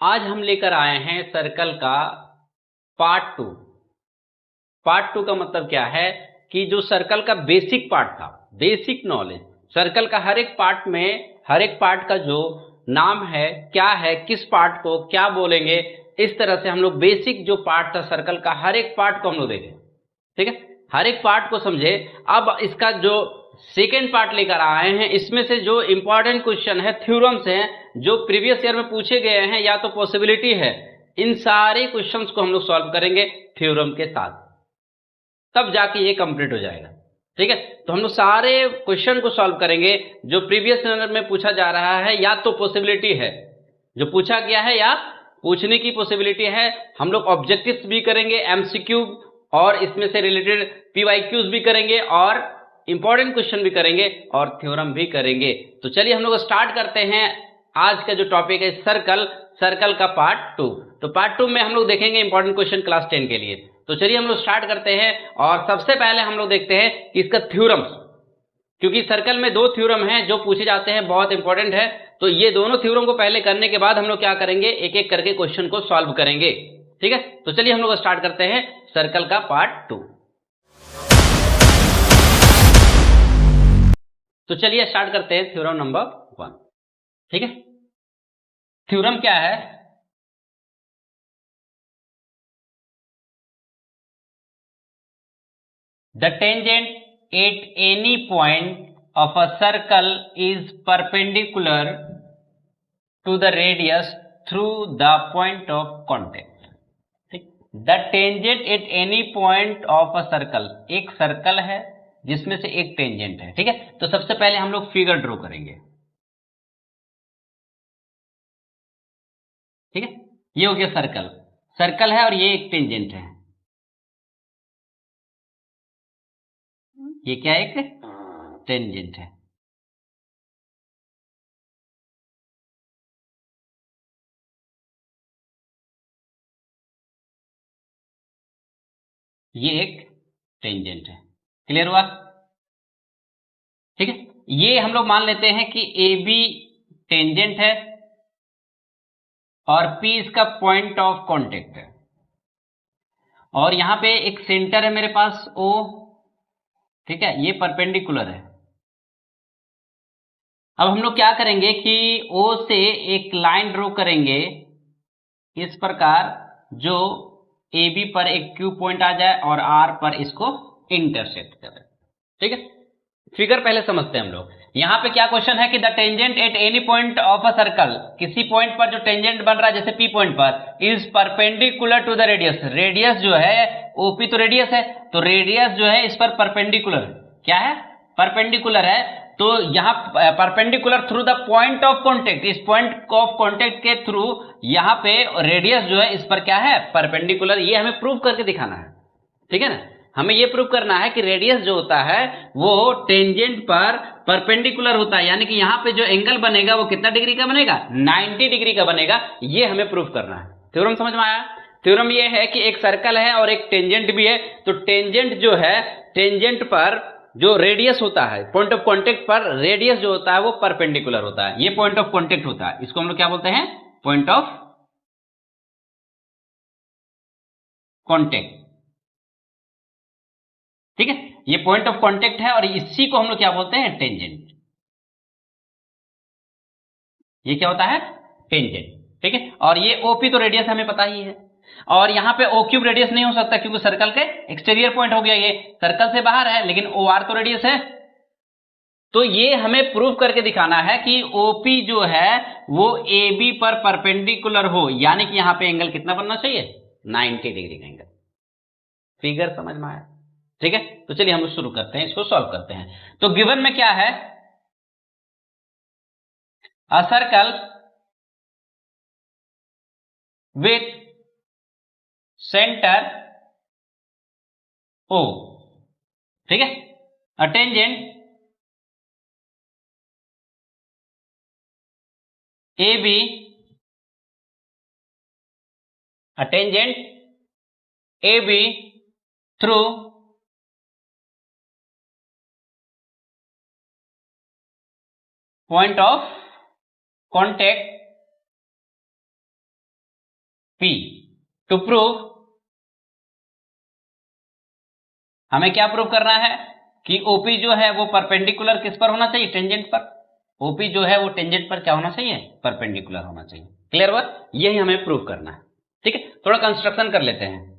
आज हम लेकर आए हैं सर्कल का पार्ट टू। पार्ट टू का मतलब क्या है कि जो सर्कल का बेसिक पार्ट था, बेसिक नॉलेज, सर्कल का हर एक पार्ट में, हर एक पार्ट का जो नाम है, क्या है, किस पार्ट को क्या बोलेंगे, इस तरह से हम लोग बेसिक जो पार्ट था सर्कल का हर एक पार्ट को हम लोग देखें। ठीक है, हर एक पार्ट को समझे। अब इसका जो सेकेंड पार्ट लेकर आए हैं, इसमें से जो इंपॉर्टेंट क्वेश्चन है, थ्योरम्स हैं जो प्रीवियस ईयर में पूछे गए हैं या तो पॉसिबिलिटी है, इन सारे क्वेश्चंस को हम लोग सॉल्व करेंगे थ्योरम के साथ, तब जाके ये कंप्लीट हो जाएगा। ठीक है, तो हम लोग सारे क्वेश्चन को सॉल्व करेंगे जो प्रीवियस ईयर में पूछा जा रहा है या तो पॉसिबिलिटी है, जो पूछा गया है या पूछने की पॉसिबिलिटी है। हम लोग ऑब्जेक्टिव्स भी करेंगे, एमसीक्यू और इसमें से रिलेटेड पीवाईक्यूज भी करेंगे और इंपॉर्टेंट क्वेश्चन भी करेंगे और थ्योरम भी करेंगे। तो चलिए हम लोग स्टार्ट करते हैं। आज का जो टॉपिक है सर्कल, सर्कल का पार्ट टू। तो पार्ट टू में हम लोग देखेंगे इंपॉर्टेंट क्वेश्चन क्लास 10 के लिए। तो चलिए हम लोग स्टार्ट करते हैं और सबसे पहले हम लोग देखते हैं कि इसका थ्योरम्स, क्योंकि सर्कल में दो थ्योरम हैं जो पूछे जाते हैं, बहुत इंपॉर्टेंट है। तो ये दोनों थ्योरम को पहले करने के बाद हम लोग क्या करेंगे, एक एक करके क्वेश्चन को सॉल्व करेंगे। ठीक है, तो चलिए हम लोग स्टार्ट करते हैं सर्कल का पार्ट टू। तो चलिए स्टार्ट करते हैं थ्योरम नंबर 1। ठीक है, थ्योरम क्या है? The tangent at any point of a circle is perpendicular to the radius through the point of contact. ठीक, the tangent at any point of a circle, एक सर्कल है जिसमें से एक टेंजेंट है। ठीक है, तो सबसे पहले हम लोग फिगर ड्रॉ करेंगे। ठीक है, ये हो गया सर्कल, सर्कल है और ये एक टेंजेंट है। ये क्या है? एक टेंजेंट है। ये एक टेंजेंट है। क्लियर हुआ? ठीक है, ये हम लोग मान लेते हैं कि ए बी टेंजेंट है और पी इसका पॉइंट ऑफ कांटेक्ट है, और यहां पे एक सेंटर है मेरे पास ओ। ठीक है, ये परपेंडिकुलर है। अब हम लोग क्या करेंगे कि ओ से एक लाइन ड्रॉ करेंगे इस प्रकार, जो ए बी पर एक क्यू पॉइंट आ जाए और आर पर इसको इंटरसेक्ट करे। ठीक है, फिगर पहले समझते हैं हम लोग। यहां पे क्या क्वेश्चन है कि the tangent at any point of a circle, किसी पॉइंट पर जो टेंजेंट बन रहा है जैसे पी पॉइंट पर, is perpendicular to the radius. Radius जो है ओपी तो रेडियस है, तो रेडियस जो है इस पर परपेंडिकुलर, क्या है? परपेंडिकुलर है। तो यहां perpendicular through the point of contact, इस पॉइंट ऑफ कॉन्टेक्ट के थ्रू यहां पे रेडियस जो है इस पर क्या है? परपेंडिकुलर। ये हमें प्रूव करके दिखाना है। ठीक है ना, हमें ये प्रूव करना है कि रेडियस जो होता है वो टेंजेंट पर परपेंडिकुलर होता है, यानी कि यहां पे जो एंगल बनेगा वो कितना डिग्री का बनेगा? 90 डिग्री का बनेगा। ये हमें प्रूव करना है। थ्योरम समझ में आया? थ्योरम ये है कि एक सर्कल है और एक टेंजेंट भी है, तो टेंजेंट जो है, टेंजेंट पर जो रेडियस होता है, पॉइंट ऑफ कॉन्टेक्ट पर रेडियस जो होता है वो परपेंडिकुलर होता है। ये पॉइंट ऑफ कॉन्टेक्ट होता है, इसको हम लोग क्या बोलते हैं? Point of contact. ठीक है, ये पॉइंट ऑफ कांटेक्ट है और इसी को हम लोग क्या बोलते हैं? टेंजेंट। ये क्या होता है? टेंजेंट। ठीक है, और ये ओपी तो रेडियस हमें पता ही है, और यहां पे ओ क्यूब रेडियस नहीं हो सकता क्योंकि सर्कल के एक्सटीरियर पॉइंट हो गया, ये सर्कल से बाहर है, लेकिन ओ आर तो रेडियस है। तो ये हमें प्रूव करके दिखाना है कि ओपी जो है वो ए बी पर परपेंडिकुलर हो, यानी कि यहां पे एंगल कितना बनना चाहिए? 90 डिग्री का एंगल। फिगर समझ में आया? ठीक है, तो चलिए हम लोग शुरू करते हैं, इसको सॉल्व करते हैं। तो गिवन में क्या है? A circle with center O, ठीक है, a tangent AB, a tangent AB through point of contact P। To prove, हमें क्या प्रूव करना है कि OP जो है वो परपेंडिकुलर किस पर होना चाहिए, टेंजेंट पर। OP जो है वो टेंजेंट पर क्या होना चाहिए, परपेंडिकुलर होना चाहिए। क्लियर हुआ, यही हमें प्रूव करना है। ठीक है, थोड़ा कंस्ट्रक्शन कर लेते हैं।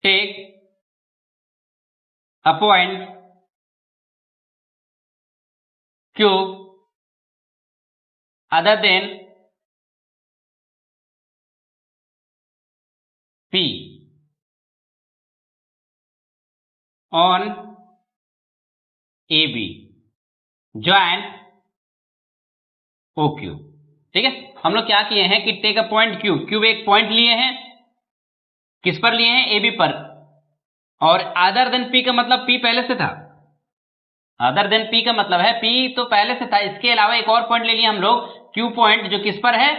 Take a point Q other than P on AB join OQ। ठीक है, हम लोग क्या किए हैं कि take a point Q, Q एक पॉइंट लिए हैं, किस पर लिए हैं, AB पर। और अदर देन P का मतलब P पहले से था, अदर देन P का मतलब है P तो पहले से था, इसके अलावा एक और पॉइंट ले लिया हम लोग, Q पॉइंट, जो किस पर है,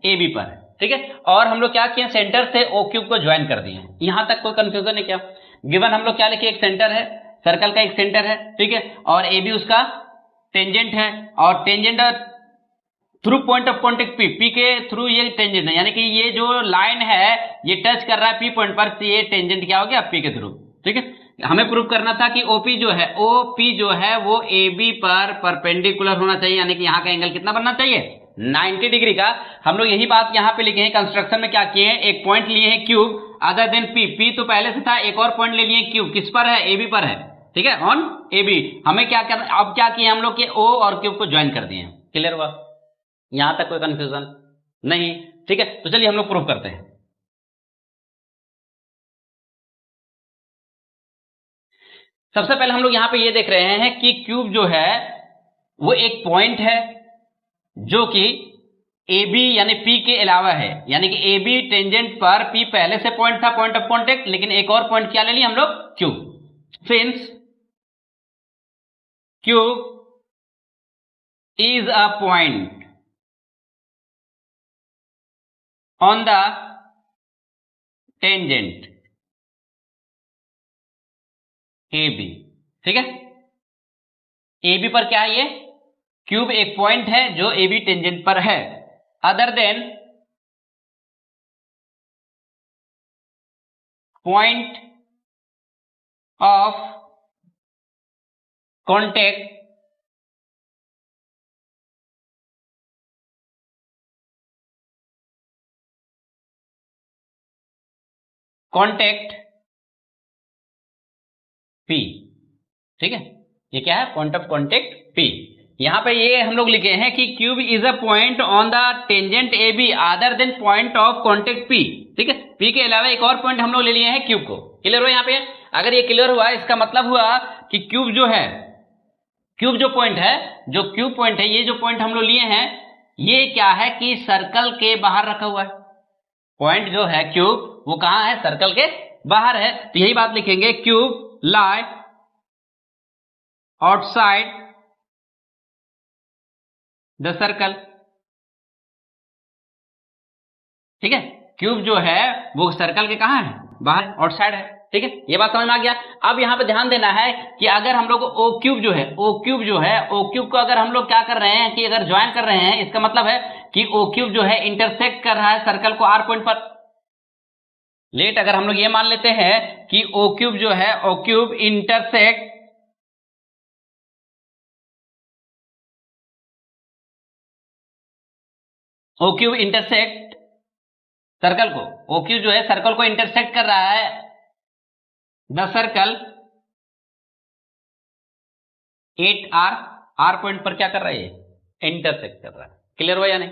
AB पर है। ठीक है, और हम लोग क्या किए, सेंटर से OQ को ज्वाइन कर दिए। यहां तक कोई कंफ्यूजन है क्या? गिवन हम लोग क्या लिखे, एक सेंटर है, सर्कल का एक सेंटर है, ठीक है, और AB उसका टेंजेंट है, और tangent through point of contact P के थ्रू ये टेंजेंट है, यानी कि ये जो लाइन है ये टच कर रहा है P पॉइंट पर, ये टेंजेंट क्या हो गया, P के थ्रू। ठीक है, हमें प्रूव करना था कि OP जो है, OP जो है वो AB पर परपेंडिकुलर होना चाहिए, यानी कि यहाँ का एंगल कितना बनना चाहिए, 90 डिग्री का। हम लोग यही बात यहाँ पे लिखे हैं, कंस्ट्रक्शन में क्या किए हैं, एक पॉइंट लिए हैं क्यूब अदर देन P तो पहले से था, एक और पॉइंट ले लिए क्यूब, किस पर है, AB पर है। ठीक है, ऑन AB। हमें क्या करना, अब क्या किए हम लोग के O और क्यूब को ज्वाइन कर दिए। क्लियर हुआ, यहां तक कोई कंफ्यूजन नहीं? ठीक है, तो चलिए हम लोग प्रूफ करते हैं। सबसे पहले हम लोग यहां पे ये देख रहे हैं कि क्यूब जो है वो एक पॉइंट है जो कि AB यानी P के अलावा है, यानी कि AB टेंजेंट पर P पहले से पॉइंट था, पॉइंट ऑफ कॉन्टेक्ट, लेकिन एक और पॉइंट क्या ले लिया हम लोग, cube. Since cube is a point on the tangent AB। ठीक है, AB पर क्या है, ये क्यूब एक पॉइंट है जो AB टेंजेंट पर है, other than point of contact contact P। ठीक है, ये क्या है, पॉइंट ऑफ कॉन्टेक्ट P। यहां पे ये हम लोग लिखे हैं कि cube is a point on the tangent AB other than point of contact P। ठीक है, P के अलावा एक और पॉइंट हम लोग ले लिए हैं क्यूब को। क्लियर हुआ यहाँ पे? अगर ये क्लियर हुआ, इसका मतलब हुआ कि क्यूब जो है, क्यूब जो पॉइंट है, जो क्यूब पॉइंट है, ये जो पॉइंट हम लोग लिए हैं, ये क्या है कि सर्कल के बाहर रखा हुआ है। पॉइंट जो है क्यूब वो कहां है, सर्कल के बाहर है। तो यही बात लिखेंगे, cube lie outside the circle. ठीक है, क्यूब जो है वो सर्कल के कहां है, बाहर, आउटसाइड है। ठीक है, ये बात समझ में आ गया। अब यहां पे ध्यान देना है कि अगर हम लोग ओ क्यूब जो है, ओ क्यूब जो है, ओ क्यूब को अगर हम लोग क्या कर रहे हैं कि अगर ज्वाइन कर रहे हैं, इसका मतलब है कि ओ क्यूब जो है इंटरसेक्ट कर रहा है सर्कल को R पॉइंट पर। लेट अगर हम लोग ये मान लेते हैं कि ओ क्यूब जो है, ओ क्यूब इंटरसेक्ट ओ क्यूब इंटरसेक्ट सर्कल को, ओ क्यूब जो है सर्कल को इंटरसेक्ट कर रहा है, the circle 8R, R point पर क्या कर रहा है, इंटरसेक्ट कर रहा है। क्लियर हुआ या नहीं?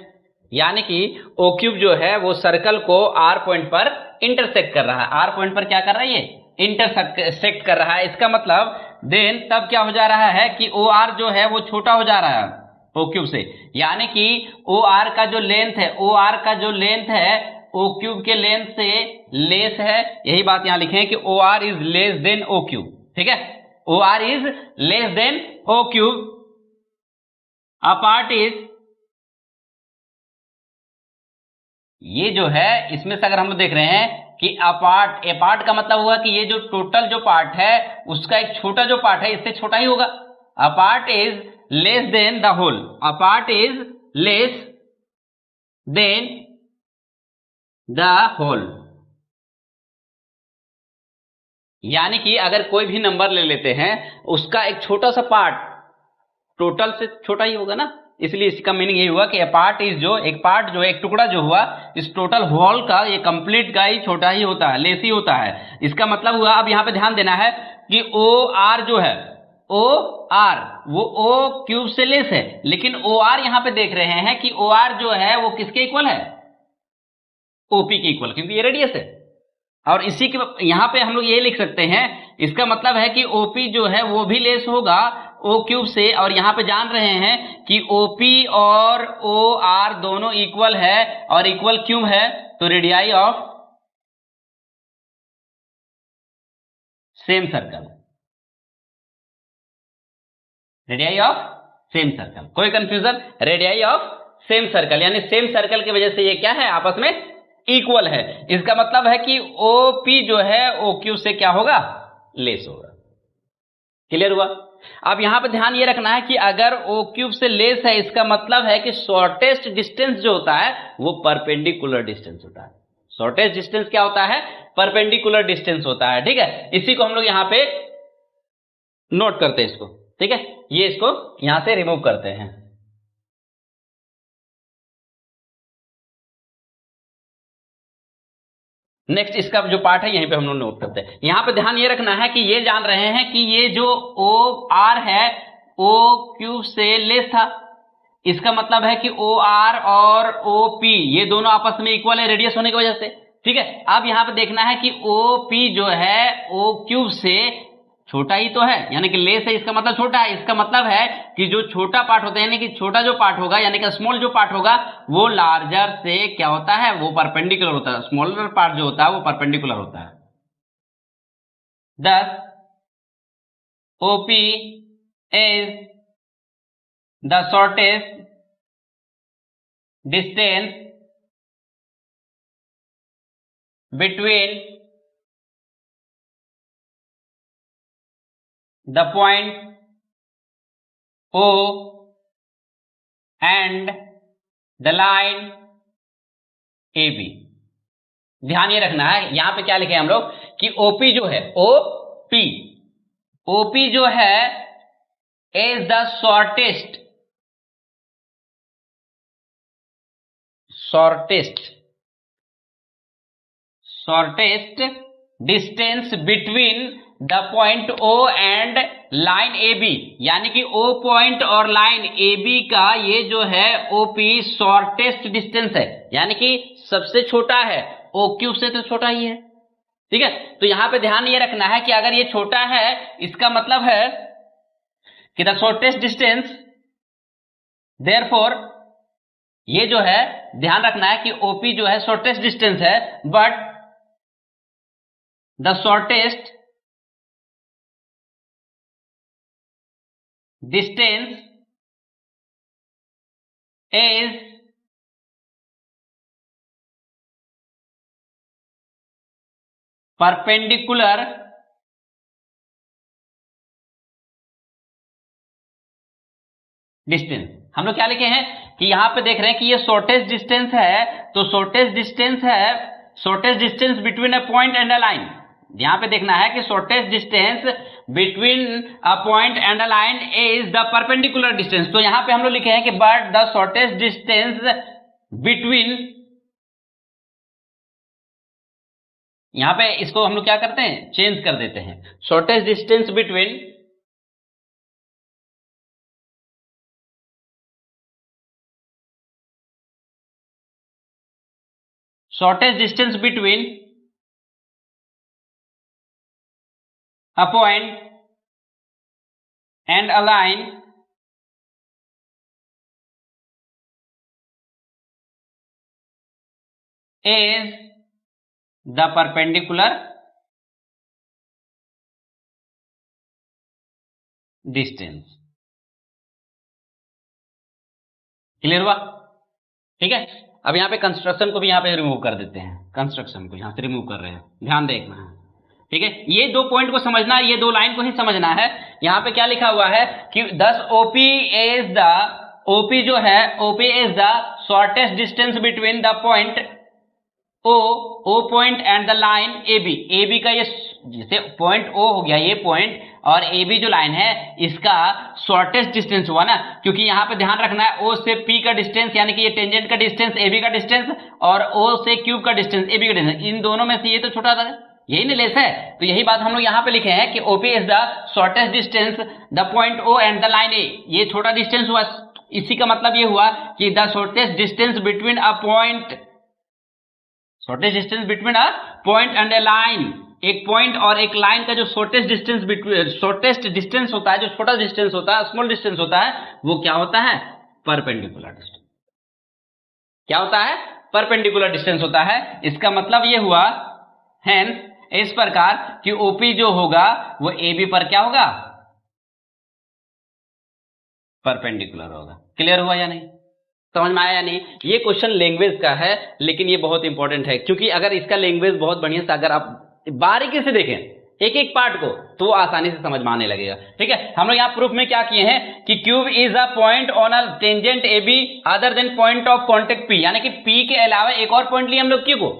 यानी कि ओ क्यूब जो है वो सर्कल को R पॉइंट पर इंटरसेक्ट कर रहा है, R पॉइंट पर क्या कर रहा है, ये इंटरसेक्ट कर रहा है। इसका मतलब देन तब क्या हो जा रहा है कि ओ आर जो है वो छोटा हो जा रहा है ओ क्यूब से, यानी कि ओ आर का जो लेंथ है, ओ आर का जो लेंथ है ओ क्यूब के लेंथ से लेस है। यही बात यहां लिखे हैं कि O R is less than O Q. ठीक है, O R is less than O Q, a part is, ये जो है इसमें से अगर हम लोग देख रहे हैं कि अपार्ट, अपार्ट का मतलब हुआ कि ये जो टोटल जो पार्ट है उसका एक छोटा जो पार्ट है इससे छोटा ही होगा। A part is less than the whole, a part is less than the whole. यानी कि अगर कोई भी नंबर ले लेते हैं उसका एक छोटा सा पार्ट टोटल से छोटा ही होगा ना, इसलिए इसका मीनिंग यही हुआ कि a पार्ट इज जो एक पार्ट जो एक टुकड़ा जो हुआ इस टोटल होल का, ये कंप्लीट का ही छोटा ही होता है, लेस ही होता है। इसका मतलब हुआ, अब यहां पे ध्यान देना है कि ओ आर जो है, ओ आर वो ओ क्यूब से लेस है, लेकिन ओ आर यहां पे देख रहे हैं कि ओ आर जो है वो किसके इक्वल है, ओपी के इक्वल, क्योंकि ये रेडियस है। और इसी के यहां पे हम लोग ये लिख सकते हैं, इसका मतलब है कि ओपी जो है वो भी लेस होगा ओ क्यूब से, और यहां पे जान रहे हैं कि ओपी और ओ आर दोनों इक्वल है और इक्वल क्यूब है, तो radii of same circle, radii of same circle, कोई confusion, radii of same circle, यानी सेम सर्कल की वजह से ये क्या है, आपस में इक्वल है। इसका मतलब है कि ओपी जो है ओ क्यू से क्या होगा, लेस होगा। क्लियर हुआ। अब यहां पर ध्यान ये रखना है कि अगर ओ क्यूब से लेस है, इसका मतलब है कि शॉर्टेस्ट डिस्टेंस जो होता है वो परपेंडिकुलर डिस्टेंस होता है। शॉर्टेस्ट डिस्टेंस क्या होता है, परपेंडिकुलर डिस्टेंस होता है। ठीक है, इसी को हम लोग यहां पे नोट करते हैं इसको। ठीक है, ये इसको यहां से रिमूव करते हैं। नेक्स्ट इसका जो पार्ट है यहीं पे हम लोग नोट करते हैं। यहां पे ध्यान ये रखना है कि ये जान रहे हैं कि ये जो ओ आर है ओ क्यूब से लेस था, इसका मतलब है कि ओ आर और ओ पी ये दोनों आपस में इक्वल है रेडियस होने की वजह से। ठीक है, अब यहां पे देखना है कि ओ पी जो है ओ क्यूब से छोटा ही तो है, यानी कि लेस है, इसका मतलब छोटा है। इसका मतलब है कि जो छोटा पार्ट होता है, यानी कि छोटा जो पार्ट होगा, यानी कि स्मॉल जो पार्ट होगा वो लार्जर से क्या होता है, वो परपेंडिकुलर होता है। स्मॉलर पार्ट जो होता है वो परपेंडिकुलर होता है। thus OP is the shortest distance between the point O and the line AB। ध्यान ये रखना है, यहां पे क्या लिखे हम लोग कि OP जो है, OP जो है is the shortest distance between the point O and line AB, यानी कि O पॉइंट और लाइन AB का ये जो है OP शॉर्टेस्ट डिस्टेंस है, यानी कि सबसे छोटा है, O क्यूब से तो छोटा ही है। ठीक है, तो यहां पे ध्यान ये रखना है कि अगर ये छोटा है इसका मतलब है कि द शॉर्टेस्ट डिस्टेंस, देयरफॉर ये जो है ध्यान रखना है कि OP जो है शॉर्टेस्ट डिस्टेंस है, but the shortest distance is perpendicular distance. हम लोग क्या लिखे हैं कि यहां पे देख रहे हैं कि ये शॉर्टेस्ट डिस्टेंस है, तो shortest distance between a point and a line. यहां पे देखना है कि shortest distance between a point and a line is the perpendicular distance. तो यहां पे हम लोग लिखे हैं कि but the shortest distance between, यहां पे इसको हम लोग क्या करते हैं, चेंज कर देते हैं, shortest distance between a point and a line is the perpendicular distance। Clear हुआ। ठीक है, अब यहाँ पे कंस्ट्रक्शन को भी यहाँ पे रिमूव कर देते हैं, कंस्ट्रक्शन को यहाँ से रिमूव कर रहे हैं, ध्यान देखना है, ठीक है। ये दो पॉइंट को समझना है, ये दो लाइन को ही समझना है। यहाँ पे क्या लिखा हुआ है कि दस ओपी इज द, ओपी जो है, OP is the shortest distance between the point O point and the line A B. A B का ये जैसे पॉइंट ओ हो गया ये पॉइंट, और ए बी जो लाइन है इसका शॉर्टेस्ट डिस्टेंस हुआ ना, क्योंकि यहाँ पे ध्यान रखना है ओ से पी का डिस्टेंस, यानी कि ये टेंजेंट का डिस्टेंस ए बी का डिस्टेंस, और ओ से क्यूब का डिस्टेंस ए बी का डिस्टेंस, इन दोनों में से ये तो छोटा था, यही ना लेस है। तो यही बात हम लोग यहाँ पे लिखे हैं कि OP is the shortest distance the point O and the line A, ये छोटा डिस्टेंस हुआ। इसी का मतलब ये हुआ कि the shortest distance between a point, shortest distance between a point and A line, एक पॉइंट और एक लाइन का जो shortest distance between, shortest distance होता है, जो छोटा डिस्टेंस होता है, स्मॉल डिस्टेंस होता है, वो क्या होता है? Perpendicular distance. क्या होता है? परपेंडिकुलर डिस्टेंस होता है। इसका मतलब ये हुआ हेंस इस प्रकार कि ओपी जो होगा वो ए बी पर क्या होगा? परपेंडिकुलर होगा। क्लियर हुआ या नहीं? समझ में आया या नहीं? ये क्वेश्चन लैंग्वेज का है, लेकिन ये बहुत इंपॉर्टेंट है, क्योंकि अगर इसका लैंग्वेज बहुत बढ़िया से अगर आप बारीकी से देखें एक एक पार्ट को, तो आसानी से समझ में आने लगेगा। ठीक है, हम लोग यहाँ प्रूफ में क्या किए हैं कि cube is a point on a tangent A B other than point of contact P, यानी कि पी के अलावा एक और पॉइंट लिए हम लोग क्यू को,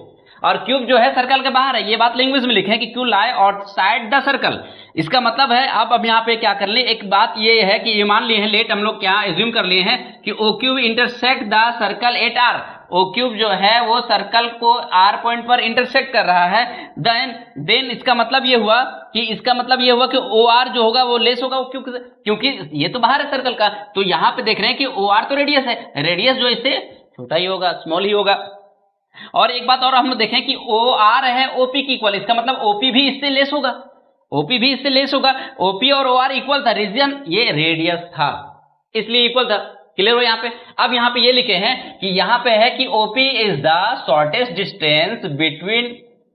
और क्यूब जो है सर्कल के बाहर है। ये बात लैंग्वेज में लिखे हैं कि Q lie outside the circle. इसका मतलब है अब यहाँ पे क्या कर ले, एक बात ये है कि ये मान लिए हैं, लेट हम लोग क्या एज्यूम कर लिए हैं कि O cube intersect the circle at R. O cube जो है वो सर्कल को आर पॉइंट पर इंटरसेक्ट कर रहा है। देन इसका मतलब ये हुआ कि ओ आर जो होगा वो लेस होगा ओ क्यूब से, क्योंकि ये तो बाहर है सर्कल का। तो यहाँ पे देख रहे हैं कि ओ आर तो रेडियस है, रेडियस जो इससे छोटा ही होगा, स्मॉल ही होगा। और एक बात और हम लोग देखें कि ओ आर है ओपी की इक्वल, इसका मतलब ओपी भी इससे लेस होगा, ओपी भी इससे लेस होगा। ओपी और ओ आर इक्वल था, रीजन ये रेडियस था इसलिए इक्वल था। क्लियर हो यहाँ पे? अब यहाँ पे ये लिखे हैं कि यहाँ पे है कि OP is the shortest distance between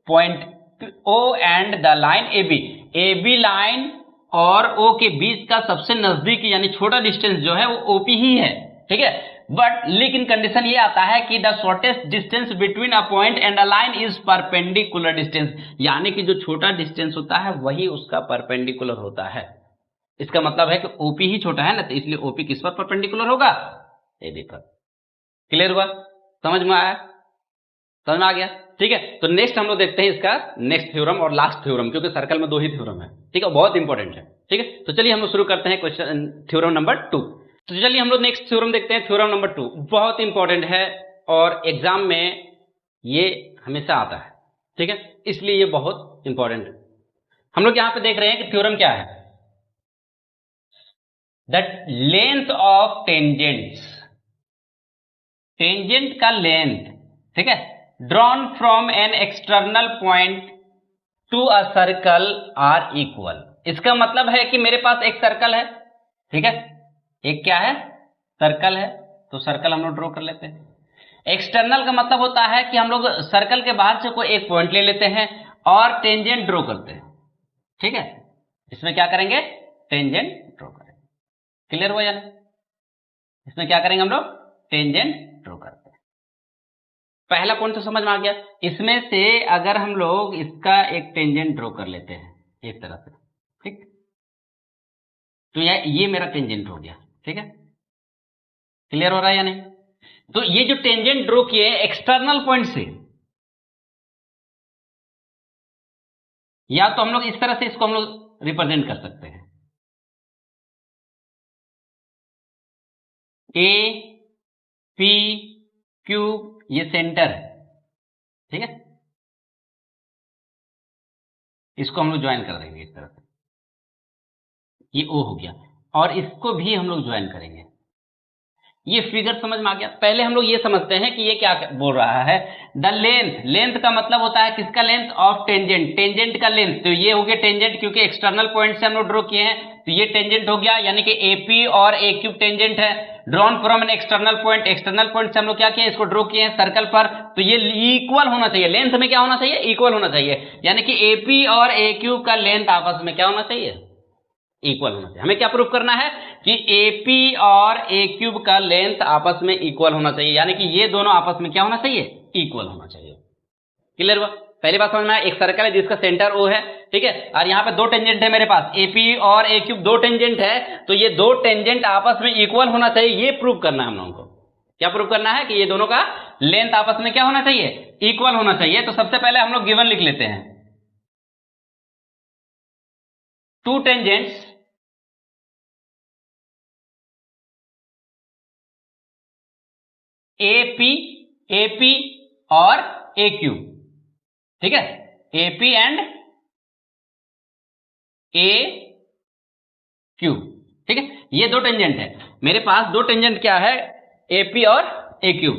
point O and the line A B. A B line और ओ के बीच का सबसे नजदीक यानी छोटा डिस्टेंस जो है वो ओपी ही है। ठीक है, बट लेकिन कंडीशन ये आता है कि the shortest distance between a point and a line is perpendicular distance, यानी कि जो छोटा डिस्टेंस होता है वही उसका परपेंडिकुलर होता है। इसका मतलब है कि ओपी ही छोटा है ना, तो इसलिए ओपी किस पर परपेंडिकुलर होगा? एबी पर। क्लियर हुआ? समझ में आया? समझ में आ गया? ठीक है, तो नेक्स्ट हम लोग देखते हैं इसका नेक्स्ट थ्योरम और लास्ट थ्योरम, क्योंकि सर्कल में दो ही थ्योरम है। ठीक है, बहुत इंपॉर्टेंट है। ठीक है, तो चलिए हम लोग शुरू करते हैं क्वेश्चन थ्योरम नंबर 2। तो चलिए हम लोग नेक्स्ट थ्योरम देखते हैं, थ्योरम नंबर 2। बहुत इंपॉर्टेंट है और एग्जाम में ये हमेशा आता है। ठीक है, इसलिए ये बहुत इंपॉर्टेंट है। हम लोग यहां पे देख रहे हैं कि थ्योरम क्या है, that length of tangents, tangent का लेंथ, ठीक है, drawn from an external point to a circle are equal. इसका मतलब है कि मेरे पास एक सर्कल है, ठीक है, एक क्या है? सर्कल है। तो सर्कल हम लोग ड्रॉ कर लेते हैं। एक्सटर्नल का मतलब होता है कि हम लोग सर्कल के बाहर से कोई एक पॉइंट ले लेते हैं और टेंजेंट ड्रॉ करते हैं। ठीक है, इसमें क्या करेंगे? टेंजेंट ड्रॉ करेंगे। क्लियर हुआ या नहीं? इसमें क्या करेंगे हम लोग? टेंजेंट ड्रॉ करते हैं। पहला पॉइंट तो समझ में आ गया। इसमें से अगर हम लोग इसका एक टेंजेंट ड्रॉ कर लेते हैं एक तरह से, ठीक, तो ये मेरा टेंजेंट हो गया। ठीक है, क्लियर हो रहा है या नहीं? तो ये जो टेंजेंट ड्रॉ किए एक्सटर्नल पॉइंट से, या तो हम लोग इस तरह से इसको हम लोग रिप्रेजेंट कर सकते हैं, ए पी क्यू, ये सेंटर है। ठीक है, इसको हम लोग ज्वाइन कर देंगे इस तरह से, ये ओ हो गया, और इसको भी हम लोग ज्वाइन करेंगे। ये फिगर समझ में आ गया? पहले हम लोग ये समझते हैं कि ये क्या बोल रहा है। द लेंथ, लेंथ का मतलब होता है किसका लेंथ? ऑफ टेंजेंट, टेंजेंट का लेंथ। तो ये हो गया टेंजेंट, क्योंकि एक्सटर्नल पॉइंट से हम लोग ड्रॉ किए हैं, तो ये टेंजेंट हो गया, यानी कि एपी और ए क्यूब टेंजेंट है। Drawn from an external point, external point से हम लोग क्या किए? इसको ड्रॉ किए हैं सर्कल पर, तो ये इक्वल होना चाहिए। लेंथ में क्या होना चाहिए? इक्वल होना चाहिए, यानी कि एपी और ए क्यूब का लेंथ आपस में क्या होना चाहिए? इक्वल होना चाहिए। हमें क्या प्रूव करना है कि AP और A क्यूब का लेंथ आपस में इक्वल होना चाहिए, यानी कि ये दोनों आपस में क्या होना चाहिए, इक्वल होना चाहिए। क्लियर हुआ? पहली बात समझ में आया, एक सर्कल है जिसका सेंटर O है, ठीक है, और यहां पे दो टेंजेंट है मेरे पास, AP और A क्यूब दो टेंजेंट है, तो ये दो टेंजेंट आपस में इक्वल होना चाहिए, ये प्रूव करना है हम लोगों को। क्या प्रूव करना है कि ये दोनों का लेंथ आपस में क्या होना चाहिए, इक्वल होना चाहिए। तो सबसे पहले हम लोग गिवन लिख लेते हैं, टू टेंजेंट्स AP और A क्यूब, ठीक है, AP एंड A क्यूब, ठीक है, ये दो टेंजेंट है मेरे पास। दो टेंजेंट क्या है, AP और A क्यूब,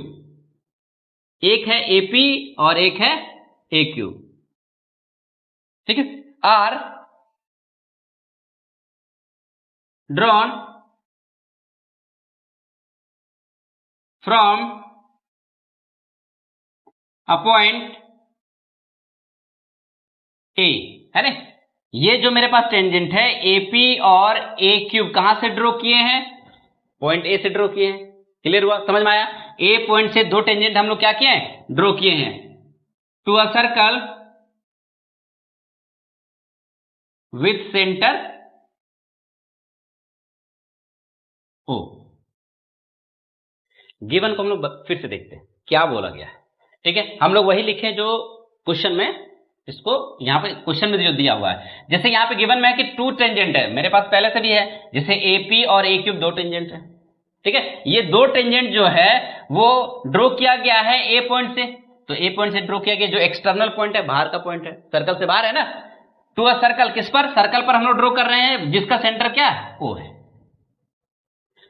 एक है AP और एक है A क्यूब, ठीक है। Are drawn from a point A, है ना। ये जो मेरे पास टेंजेंट है AP और A क्यूब कहां से ड्रॉ किए हैं, पॉइंट A से ड्रॉ किए हैं। क्लियर हुआ, समझ में आया? A पॉइंट से दो टेंजेंट हम लोग क्या किए हैं, ड्रॉ किए हैं to a circle with centre O। Given को हम लोग फिर से देखते हैं क्या बोला गया है, ठीक है। हम लोग वही लिखे जो क्वेश्चन में, इसको यहां पे क्वेश्चन में जो दिया हुआ है। जैसे यहां पे गिवन में है कि टू टेंजेंट है, मेरे पास पहले से भी है, जैसे AP और A क्यूब दो टेंजेंट है, ठीक है। ये दो टेंजेंट जो है वो ड्रॉ किया गया है A पॉइंट से, तो A पॉइंट से ड्रॉ किया गया, जो एक्सटर्नल पॉइंट है, बाहर का पॉइंट है, सर्कल से बाहर है ना। टू अ सर्कल, किस पर, सर्कल पर हम लोग ड्रॉ कर रहे हैं जिसका सेंटर क्या है, O है।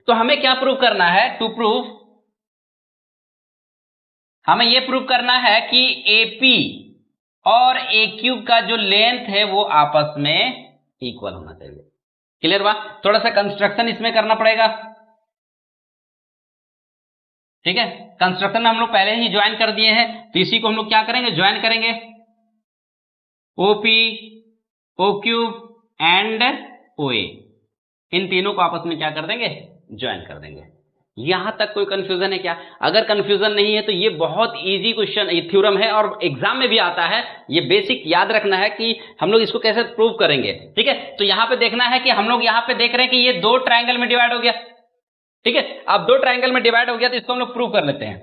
तो हमें क्या प्रूव करना है, टू प्रूव, हमें यह प्रूव करना है कि AP और A क्यूब का जो लेंथ है वो आपस में इक्वल होना चाहिए। क्लियर हुआ? थोड़ा सा कंस्ट्रक्शन इसमें करना पड़ेगा, ठीक है। कंस्ट्रक्शन हम लोग पहले ही ज्वाइन कर दिए हैं, तो इसी को हम लोग क्या करेंगे, ज्वाइन करेंगे। OP, O cube and OA, इन तीनों को आपस में क्या कर देंगे, ज्वाइन कर देंगे। यहां तक कोई कंफ्यूजन है क्या? अगर कंफ्यूजन नहीं है तो ये बहुत इजी क्वेश्चन, ये थ्योरम है और एग्जाम में भी आता है। ये बेसिक याद रखना है कि हम लोग इसको कैसे प्रूव करेंगे, ठीक है। तो यहां पे देखना है कि हम लोग यहां पे देख रहे हैं कि ये दो ट्रायंगल में डिवाइड हो गया, ठीक है। अब दो ट्रायंगल में डिवाइड हो गया तो इसको हम लोग प्रूव कर लेते हैं।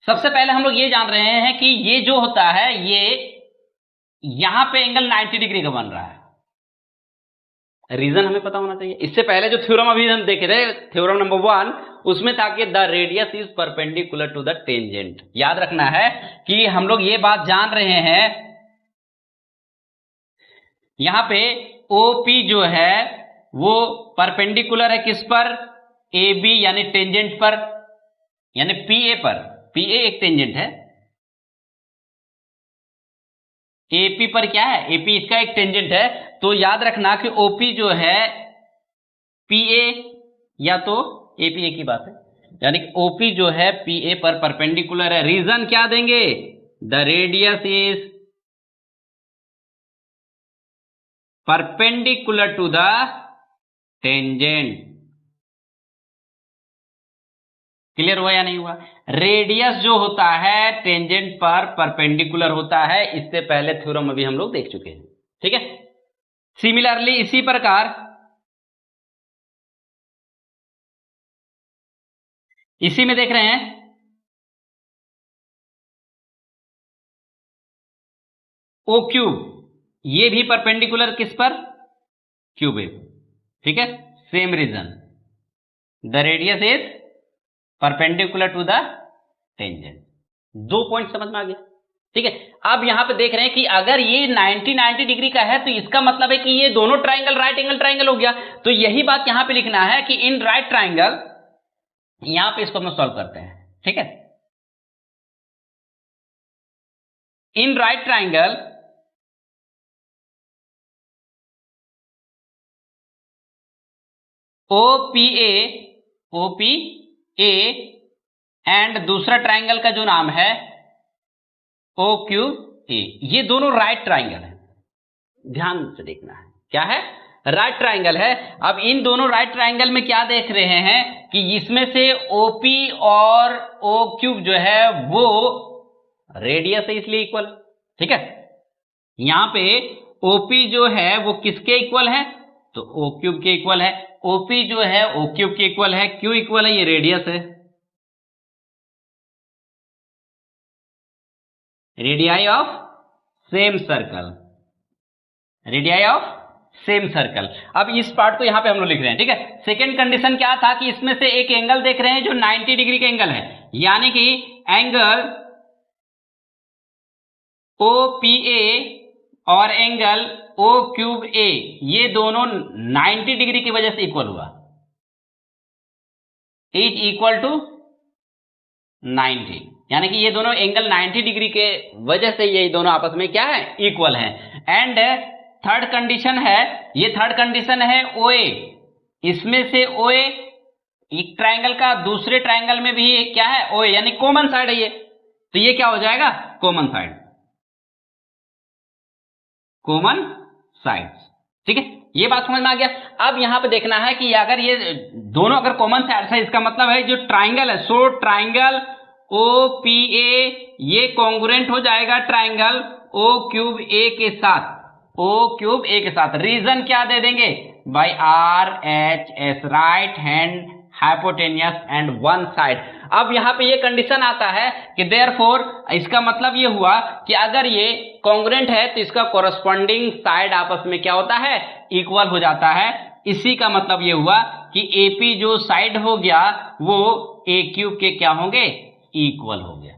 सबसे पहले हम लोग ये जान रहे हैं कि ये जो होता है, ये यहां पे एंगल 90 डिग्री का बन रहा है। रीजन हमें पता होना चाहिए। इससे पहले जो थ्योरम अभी हम देखे थे, थ्योरम नंबर 1, उसमें था कि the radius is perpendicular to the tangent. याद रखना है कि हम लोग ये बात जान रहे हैं, यहां पे OP जो है वो परपेंडिकुलर है किस पर, AB यानी टेंजेंट पर, यानी PA पर। PA एक टेंजेंट है, AP पर क्या है, AP इसका एक टेंजेंट है। तो याद रखना कि OP जो है PA, या तो AP एक ही बात है, यानी कि OP जो है PA पर परपेंडिकुलर है। रीजन क्या देंगे, the radius is perpendicular to the tangent. Clear हुआ या नहीं हुआ? रेडियस जो होता है टेंजेंट पर परपेंडिकुलर होता है, इससे पहले थ्योरम अभी हम लोग देख चुके हैं, ठीक है। सिमिलरली इसी प्रकार इसी में देख रहे हैं O क्यूब, ये भी परपेंडिकुलर किस पर, क्यूब ए, ठीक है। Same reason, the radius is perpendicular to the tangent. दो पॉइंट समझ में आ गया, ठीक है। अब यहां पे देख रहे हैं कि अगर ये 90 डिग्री का है तो इसका मतलब है कि ये दोनों ट्राइंगल राइट एंगल ट्राइंगल हो गया। तो यही बात यहां पे लिखना है कि इन राइट ट्राइंगल, यहां पे इसको हम सॉल्व करते हैं, ठीक है। In right triangle OPA and दूसरा ट्राइंगल का जो नाम है OQA, ये दोनों राइट ट्राइंगल है, ध्यान से देखना है। क्या है? राइट ट्राइंगल है। अब इन दोनों राइट ट्राइंगल में क्या देख रहे हैं कि इसमें से ओपी और ओ क्यूब जो है वो रेडियस है, इसलिए इक्वल। ठीक है, यहां पे ओपी जो है वो किसके इक्वल है? तो ओ क्यूब के इक्वल है। ओपी जो है ओ क्यूब के इक्वल है। क्यों इक्वल है? ये रेडियस है, radii of same circle, radii of same circle. अब इस पार्ट को यहां पे हम लोग लिख रहे हैं। ठीक है, सेकेंड कंडीशन क्या था कि इसमें से एक एंगल देख रहे हैं जो 90 डिग्री का एंगल है, यानी कि एंगल OPA और एंगल O क्यूब A ये दोनों 90 डिग्री की वजह से इक्वल हुआ, इज इक्वल टू 90, यानी कि ये दोनों एंगल 90 डिग्री के वजह से ये दोनों आपस में क्या है? इक्वल है। एंड थर्ड कंडीशन है, ये थर्ड कंडीशन है OA, इसमें से OA एक ट्राइंगल का दूसरे ट्राइंगल में भी क्या है? OA, यानी कॉमन साइड है ये, तो ये क्या हो जाएगा? Common side, common sides. ठीक है, ये बात समझ में आ गया। अब यहां पे देखना है कि अगर ये दोनों अगर कॉमन साइड्स है, इसका मतलब है जो ट्राइंगल है, सो ट्राइंगल OPA ये कॉन्ग्रुएंट हो जाएगा ट्राइंगल O क्यूब A के साथ, O क्यूब A के साथ। रीजन क्या दे देंगे? By RHS, right hand hypotenuse and one side. अब यहां पे ये कंडीशन आता है कि देयरफॉर, इसका मतलब ये हुआ कि अगर ये कॉन्ग्रुएंट है तो इसका कोरस्पॉन्डिंग साइड आपस में क्या होता है? इक्वल हो जाता है। इसी का मतलब ये हुआ कि AP जो साइड हो गया वो A क्यूब के क्या होंगे? इक्वल हो गया।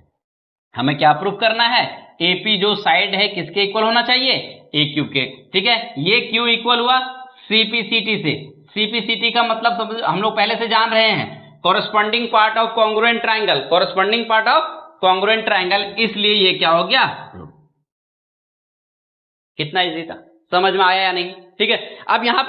हमें क्या प्रूफ करना है? AP जो साइड है किसके इक्वल होना चाहिए? A क्यूब के। ठीक है, ये क्यों इक्वल हुआ? CPCT से। CPCT का मतलब हम लोग पहले से जान रहे हैं, corresponding part of congruent triangle, corresponding part of congruent triangle, इसलिए ये क्या हो गया? कितना इजी था, समझ में आया या नहीं? ठीक है, अब यहां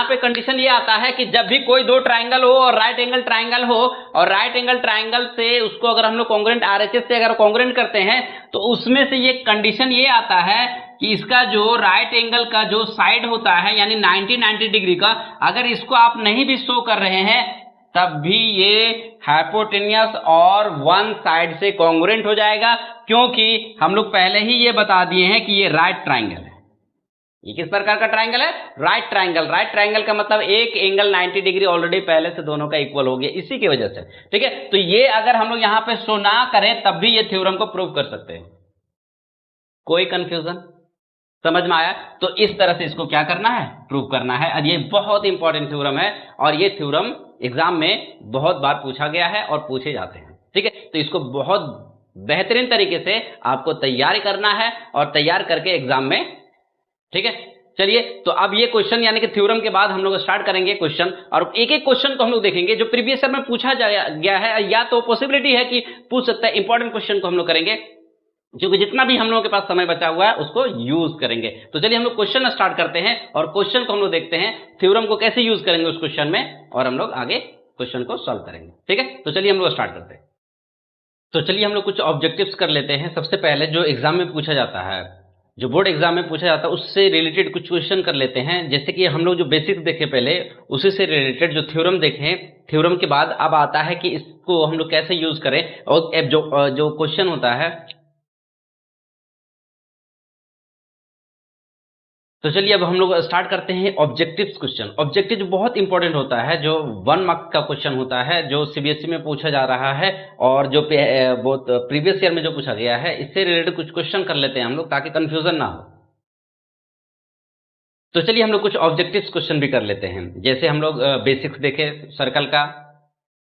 पे कंडीशन ये आता है कि जब भी कोई दो ट्राइंगल हो और राइट एंगल ट्राइंगल हो, और राइट एंगल ट्राइंगल से उसको अगर हम लोग कॉन्ग्रुएंट RHS से अगर कॉन्ग्रुएंट करते हैं तो उसमें से ये कंडीशन ये आता है कि इसका जो राइट एंगल का जो साइड होता है यानी 90 डिग्री का, अगर इसको आप नहीं भी शो कर रहे हैं तब भी ये हाइपोटेनियस और वन साइड से कॉन्ग्रुएंट हो जाएगा, क्योंकि हम लोग पहले ही ये बता दिए हैं कि ये राइट ट्राइंगल है। ये किस प्रकार का ट्राइंगल है? Right triangle. राइट ट्राइंगल का मतलब एक एंगल 90 डिग्री ऑलरेडी पहले से दोनों का इक्वल हो गया, इसी की वजह से। ठीक है, तो ये अगर हम लोग यहां पे शो ना करें तब भी ये थ्योरम को प्रूव कर सकते हैं। कोई कंफ्यूजन? समझ में आया? तो इस तरह से इसको क्या करना है? प्रूव करना है। और ये बहुत इंपॉर्टेंट थ्योरम है और ये थ्योरम एग्जाम में बहुत बार पूछा गया है और पूछे जाते हैं। ठीक है, तो इसको बहुत बेहतरीन तरीके से आपको तैयारी करना है और तैयार करके एग्जाम में, ठीक है। चलिए, तो अब ये क्वेश्चन यानी कि थ्योरम के बाद हम लोग स्टार्ट करेंगे क्वेश्चन, और एक एक क्वेश्चन को हम लोग देखेंगे जो प्रीवियस ईयर में पूछा गया है, या तो पॉसिबिलिटी है कि पूछ सकता है। इंपॉर्टेंट क्वेश्चन को हम लोग करेंगे, जो कि जितना भी हम लोगों के पास समय बचा हुआ है उसको यूज करेंगे। तो चलिए हम लोग क्वेश्चन स्टार्ट करते हैं और क्वेश्चन को हम लोग देखते हैं, थ्योरम को कैसे यूज करेंगे उस क्वेश्चन में, और हम लोग आगे क्वेश्चन को सॉल्व करेंगे। ठीक है, तो चलिए हम लोग स्टार्ट करते हैं। तो चलिए हम लोग कुछ ऑब्जेक्टिव्स कर लेते हैं। सबसे पहले जो एग्जाम में पूछा जाता है, जो बोर्ड एग्जाम में पूछा जाता है, उससे रिलेटेड कुछ क्वेश्चन कर लेते हैं। जैसे कि हम लोग जो बेसिक्स देखे पहले, उसी से रिलेटेड जो थ्योरम देखें, थ्योरम के बाद अब आता है कि इसको हम लोग कैसे यूज करें, और जो क्वेश्चन होता है। तो चलिए अब हम लोग स्टार्ट करते हैं ऑब्जेक्टिव्स क्वेश्चन। ऑब्जेक्टिव बहुत इंपॉर्टेंट होता है, जो 1 मार्क का क्वेश्चन होता है, जो सीबीएसई में पूछा जा रहा है, और जो बहुत प्रीवियस ईयर में जो पूछा गया है, इससे रिलेटेड कुछ क्वेश्चन कर लेते हैं हम लोग, ताकि कंफ्यूजन ना हो। तो चलिए हम लोग कुछ ऑब्जेक्टिव्स क्वेश्चन भी कर लेते हैं। जैसे हम लोग बेसिक्स देखे सर्कल का,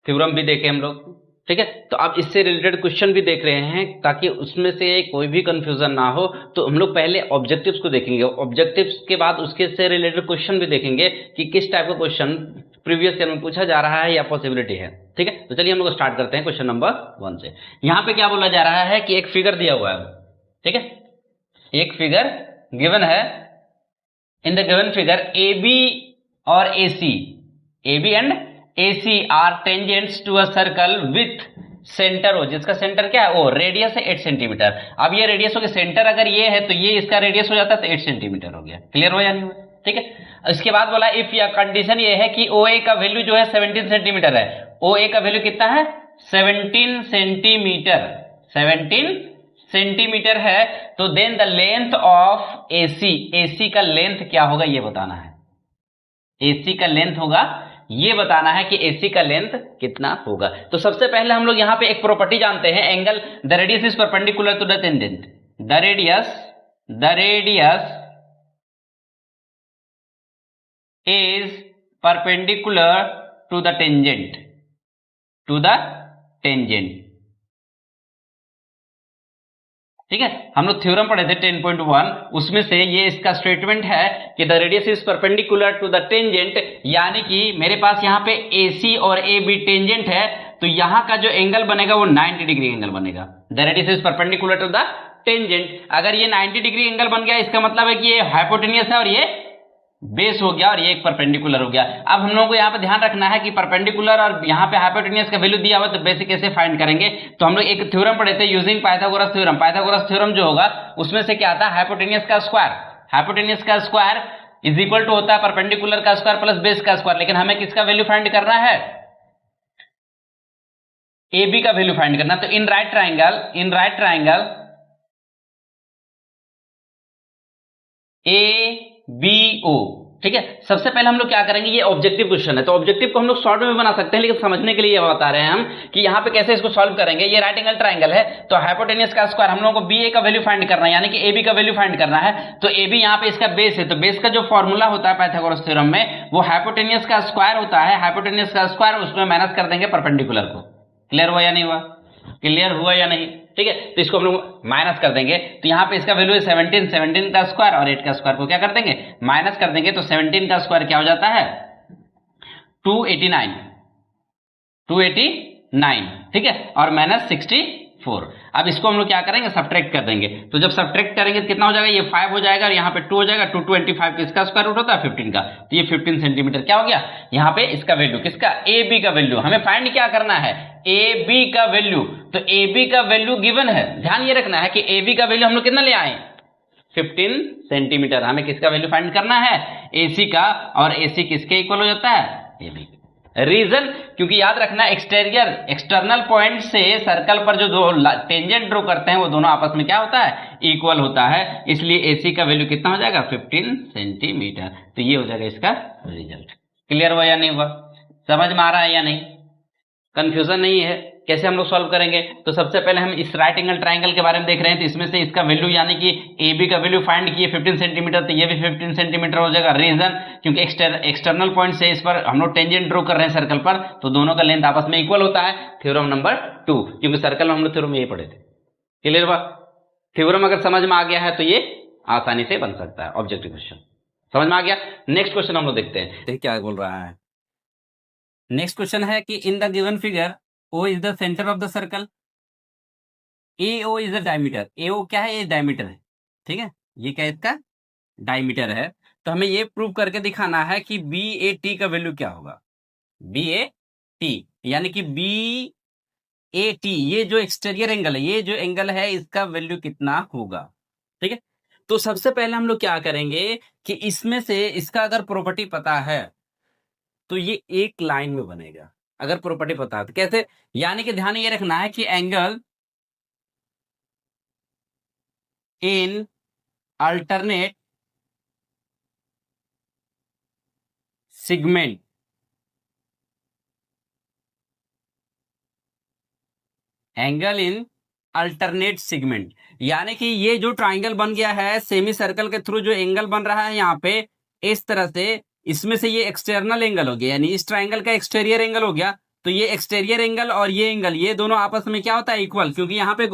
थ्योरम भी देखे हम लोग। ठीक है, तो अब इससे रिलेटेड क्वेश्चन भी देख रहे हैं, ताकि उसमें से कोई भी कंफ्यूजन ना हो। तो हम लोग पहले ऑब्जेक्टिव्स को देखेंगे, ऑब्जेक्टिव्स के बाद उसके से रिलेटेड क्वेश्चन भी देखेंगे कि किस टाइप का क्वेश्चन प्रीवियस ईयर में पूछा जा रहा है या पॉसिबिलिटी है। ठीक है, तो चलिए हम लोग स्टार्ट करते हैं क्वेश्चन नंबर 1 से। यहाँ पे क्या बोला जा रहा है कि एक फिगर दिया हुआ है। ठीक है, एक फिगर गिवन है। In the given figure AB और AC, AB and AC are tangents to a circle with centre हो, जिसका सेंटर क्या है, ओ रेडियस है 8 सेंटीमीटर। अब ये रेडियस हो गया, सेंटर अगर ये है तो ये इसका रेडियस हो जाता है तो 8 सेंटीमीटर हो गया। क्लियर हो या नहीं हुआ? ठीक है। इसके बाद बोला इफ या कंडीशन ये है कि ओ ए का वैल्यू जो है 17 सेंटीमीटर है। ओ ए का वैल्यू कितना है? 17 सेंटीमीटर, 17 सेंटीमीटर है। तो then the length of AC, AC का लेंथ क्या होगा ये बताना है। एसी का लेंथ होगा, ये बताना है कि एसी का लेंथ कितना होगा। तो सबसे पहले हम लोग यहां पे एक प्रॉपर्टी जानते हैं, angle the radius is perpendicular to the tangent. The radius is perpendicular to the tangent, to the tangent. ठीक है, हम लोग थ्योरम पढ़े थे 10.1, उसमें से ये इसका स्टेटमेंट है कि the radius is perpendicular to the tangent, यानी कि मेरे पास यहां पे AC और AB टेंजेंट है, तो यहां का जो एंगल बनेगा वो 90 डिग्री एंगल बनेगा। The radius is perpendicular to the tangent. अगर ये 90 डिग्री एंगल बन गया, इसका मतलब है कि ये हाइपोटेनियस है और ये बेस हो गया और ये एक परपेंडिकुलर हो गया। अब हम लोगों को यहाँ पे ध्यान रखना है कि परपेंडिकुलर और यहाँ पे हाइपोटेनियस का वैल्यू दिया हुआ, तो बेसिक कैसे फाइंड करेंगे। तो हम लोग एक थ्योरम पढ़े थे using Pythagoras theorem. Pythagoras theorem जो होगा उसमें से क्या आता है, हाइपोटेनियस का स्क्वायर, हाइपोटेनियस का स्क्वायर इज इक्वल टू होता है परपेंडिकुलर का स्क्वायर प्लस बेस का स्क्वायर। लेकिन हमें किसका वैल्यू फाइंड करना है, AB का वैल्यू फाइंड करना। तो इन राइट ट्राइंगल ABO, ठीक है। सबसे पहले हम लोग क्या करेंगे, ये ऑब्जेक्टिव क्वेश्चन है तो ऑब्जेक्टिव को हम लोग शॉर्ट में भी बना सकते हैं, लेकिन समझने के लिए ये बता रहे हैं हम कि यहाँ पे कैसे इसको सॉल्व करेंगे। ये राइट एंगल ट्राइंगल है, तो हाइपोटेनियस का स्क्वायर हम लोगों को BA का वैल्यू फाइंड करना है, यानी कि AB का वैल्यू फाइंड करना है। तो AB यहाँ पे इसका बेस है, तो बेस का जो फॉर्मूला होता है पाइथागोरस थ्योरम में, वो हाइपोटेनियस का स्क्वायर होता है। हाइपोटेनियस का स्क्वायर, उसमें माइनस कर देंगे परपेंडिकुलर को। क्लियर हुआ या नहीं हुआ? क्लियर हुआ या नहीं? ठीक है, तो इसको हम लोग माइनस कर देंगे। तो यहाँ पे इसका वैल्यू है 17, 17 का स्क्वायर और 8 का स्क्वायर को क्या कर देंगे, माइनस कर देंगे। तो 17 का स्क्वायर क्या हो जाता है, 289, 289, ठीक है, और माइनस 64। अब इसको हम लोग क्या करेंगे, सब्ट्रैक्ट कर देंगे। तो जब सब्ट्रैक्ट करेंगे तो कितना हो जाएगा, ये 5 हो जाएगा और यहाँ पे 2 हो जाएगा। 225 किसका स्क्वायर रूट होता है, 15 का। तो ये 15 सेंटीमीटर क्या हो गया, यहाँ पे इसका वैल्यू, किसका, AB का वैल्यू। हमें फाइंड क्या करना है, AB का वैल्यू। तो AB का वैल्यू गिवन है, ध्यान ये रखना है कि AB का वैल्यू हम लोग कितना ले आए, 15 सेंटीमीटर। हमें किसका वैल्यू फाइंड करना है, AC का, और AC किसके इक्वल हो जाता है, AB। रीजन, क्योंकि याद रखना एक्सटेरियर, एक्सटर्नल पॉइंट से सर्कल पर जो दो टेंजेंट ड्रॉ करते हैं वो दोनों आपस में क्या होता है, इक्वल होता है। इसलिए AC का वैल्यू कितना हो जाएगा, 15 सेंटीमीटर। तो ये हो जाएगा इसका रिजल्ट। क्लियर हुआ या नहीं हुआ, समझ में आ रहा है या नहीं, कंफ्यूजन नहीं है? कैसे हम लोग सॉल्व करेंगे, तो सबसे पहले हम इस राइट एंगल ट्राइंगल के बारे में देख रहे हैं। तो इसमें से इसका वैल्यू यानी कि AB का वैल्यू फाइंड किए 15 सेंटीमीटर, तो ये भी 15 सेंटीमीटर हो जाएगा। रीजन, क्योंकि एक्सटर्नल पॉइंट से इस पर हम लोग टेंजेंट ड्रॉ कर रहे हैं सर्कल पर, तो दोनों का लेंथ आपस में इक्वल होता है। थ्योरम नंबर 2, क्योंकि सर्कल में हम लोग थ्योरम यही पढ़े थे। क्लियर हुआ? थ्योरम अगर समझ में आ गया है तो ये आसानी से बन सकता है ऑब्जेक्टिव क्वेश्चन। समझ में आ गया? नेक्स्ट क्वेश्चन हम लोग देखते हैं क्या बोल रहा है। नेक्स्ट क्वेश्चन है कि इन the given figure O is the centre of the circle, AO is the diameter. AO क्या है, ये डायमीटर है, ठीक है, ये क्या है, इसका डायमीटर है। तो हमें ये प्रूव करके दिखाना है कि BAT का वैल्यू क्या होगा। BAT यानी कि BAT, ये जो एक्सटीरियर एंगल है, ये जो एंगल है, इसका वैल्यू कितना होगा। ठीक है, तो सबसे पहले हम लोग क्या करेंगे कि इसमें से इसका अगर प्रॉपर्टी पता है तो ये एक लाइन में बनेगा। अगर प्रॉपर्टी पता है तो कैसे, यानी कि ध्यान ये रखना है कि angle in alternate segment, angle in alternate segment, यानी कि ये जो ट्राइंगल बन गया है सेमी सर्कल के थ्रू, जो एंगल बन रहा है यहाँ पे इस तरह से, इसमें से ये एक्सटर्नल एंगल हो गया, यानी इस ट्राइंगल का एक्सटीरियर एंगल हो गया। तो ये एक्सटीरियर एंगल और ये एंगल, ये दोनों आपस में क्या होता है, इक्वल। क्योंकि यहाँ पे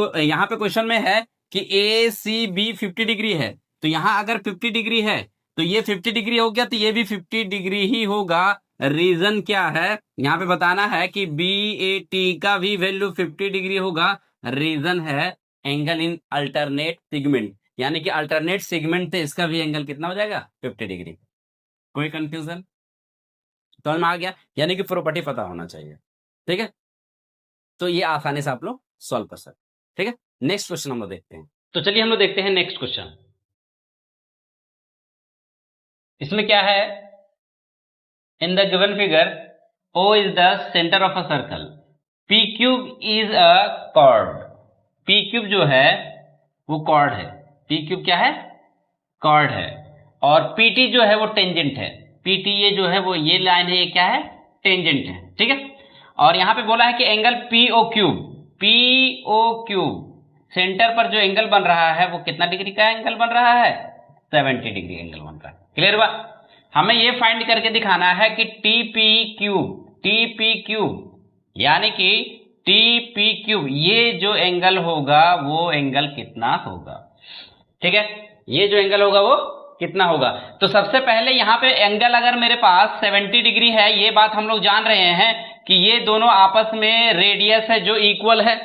क्वेश्चन में है कि ACB 50 डिग्री है, तो यहाँ अगर 50 डिग्री है तो ये 50 डिग्री हो गया, तो ये भी 50 डिग्री ही होगा। रीजन क्या है, यहाँ पे बताना है कि BAT का भी वैल्यू 50 डिग्री होगा। रीजन है एंगल इन अल्टरनेट सेगमेंट, यानी कि अल्टरनेट सेगमेंट से इसका भी एंगल कितना हो जाएगा, 50 डिग्री। कोई कंफ्यूजन, समझ में आ गया? यानी कि प्रॉपर्टी पता होना चाहिए, ठीक है। तो ये आसानी से आप लोग सॉल्व कर सकते हैं। ठीक है, नेक्स्ट क्वेश्चन हम लोग देखते हैं। तो चलिए हम लोग देखते हैं नेक्स्ट क्वेश्चन। इसमें क्या है, in the given figure O is the center of a circle, P cube is a chord, P cube जो है वो chord है, P cube क्या है, chord है, और PT जो है वो टेंजेंट है, PT ये जो है वो ये लाइन है, ये क्या है, टेंजेंट है। ठीक है, और यहां पे बोला है कि एंगल PO क्यूब सेंटर पर जो एंगल बन रहा है वो कितना डिग्री का एंगल बन रहा है, 70 डिग्री एंगल बन रहा है। क्लियर हुआ? हमें ये फाइंड करके दिखाना है कि टीपी क्यूब यानी कि टीपी क्यूब ये जो एंगल होगा वो एंगल कितना होगा। ठीक है, ये जो एंगल होगा वो कितना होगा। तो सबसे पहले यहां पे एंगल अगर मेरे पास 70 डिग्री है, ये बात हम लोग जान रहे हैं कि ये दोनों आपस में रेडियस है जो इक्वल है।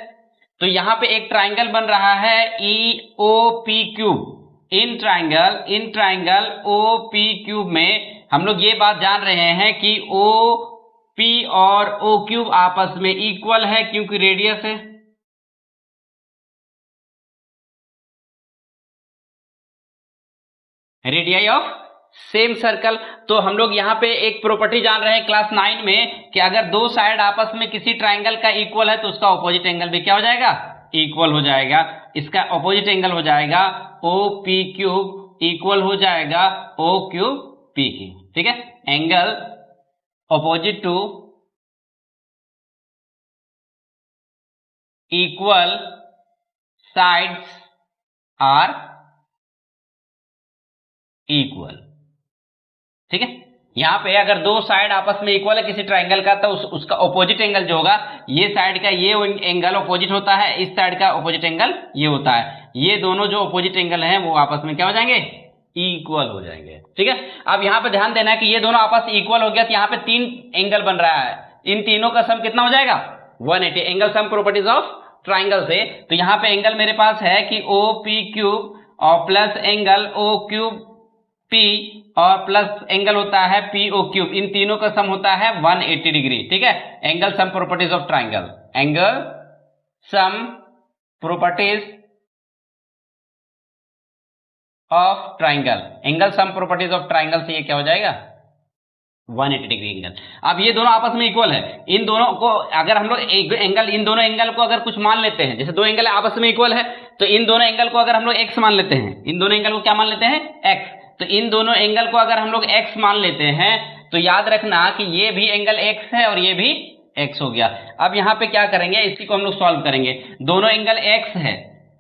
तो यहां पे एक ट्राइंगल बन रहा है EOP cube, in triangle OP cube में हम लोग ये बात जान रहे हैं कि OP और O क्यूब आपस में इक्वल है क्योंकि रेडियस है। Radii of same circle. तो हम लोग यहां पे एक प्रॉपर्टी जान रहे हैं क्लास 9 में कि अगर दो साइड आपस में किसी ट्राइंगल का इक्वल है तो उसका ऑपोजिट एंगल भी क्या हो जाएगा, इक्वल हो जाएगा। इसका ऑपोजिट एंगल हो जाएगा OP क्यूब इक्वल हो जाएगा O क्यूब P की। ठीक है, angle opposite to equal sides are equal. ठीक है, यहां पे अगर दो साइड आपस में इक्वल है किसी ट्राइंगल का तो उसका ऑपोजिट एंगल जो होगा, ये साइड का ये एंगल ऑपोजिट होता है, इस साइड का ऑपोजिट एंगल ये होता है। ये दोनों जो ऑपोजिट एंगल हैं वो आपस में क्या हो जाएंगे, इक्वल हो जाएंगे। ठीक है, अब यहां पे ध्यान देना है कि ये दोनों आपस इक्वल हो गया तो यहां पे 3 एंगल बन रहा है, इन तीनों का सम कितना हो जाएगा, 180। Angle sum properties of triangle से, तो यहां पे एंगल मेरे पास है कि OP क्यूब और plus angle O cube P और प्लस एंगल होता है PO क्यूब, इन तीनों का सम होता है 180 डिग्री। ठीक है, angle sum properties of triangle, angle sum properties of triangle, angle sum properties of triangle से ये क्या हो जाएगा, 180 डिग्री एंगल। अब ये दोनों आपस में इक्वल है, इन दोनों को अगर हम लोग एंगल, इन दोनों एंगल को अगर कुछ मान लेते हैं, जैसे दो एंगल आपस में इक्वल है तो इन दोनों एंगल को अगर हम लोग x मान लेते हैं, इन दोनों एंगल को क्या मान लेते हैं, x। तो इन दोनों एंगल को अगर हम लोग x मान लेते हैं तो याद रखना कि ये भी एंगल x है और ये भी x हो गया। अब यहां पे क्या करेंगे, इसी को हम लोग सॉल्व करेंगे। दोनों एंगल x है,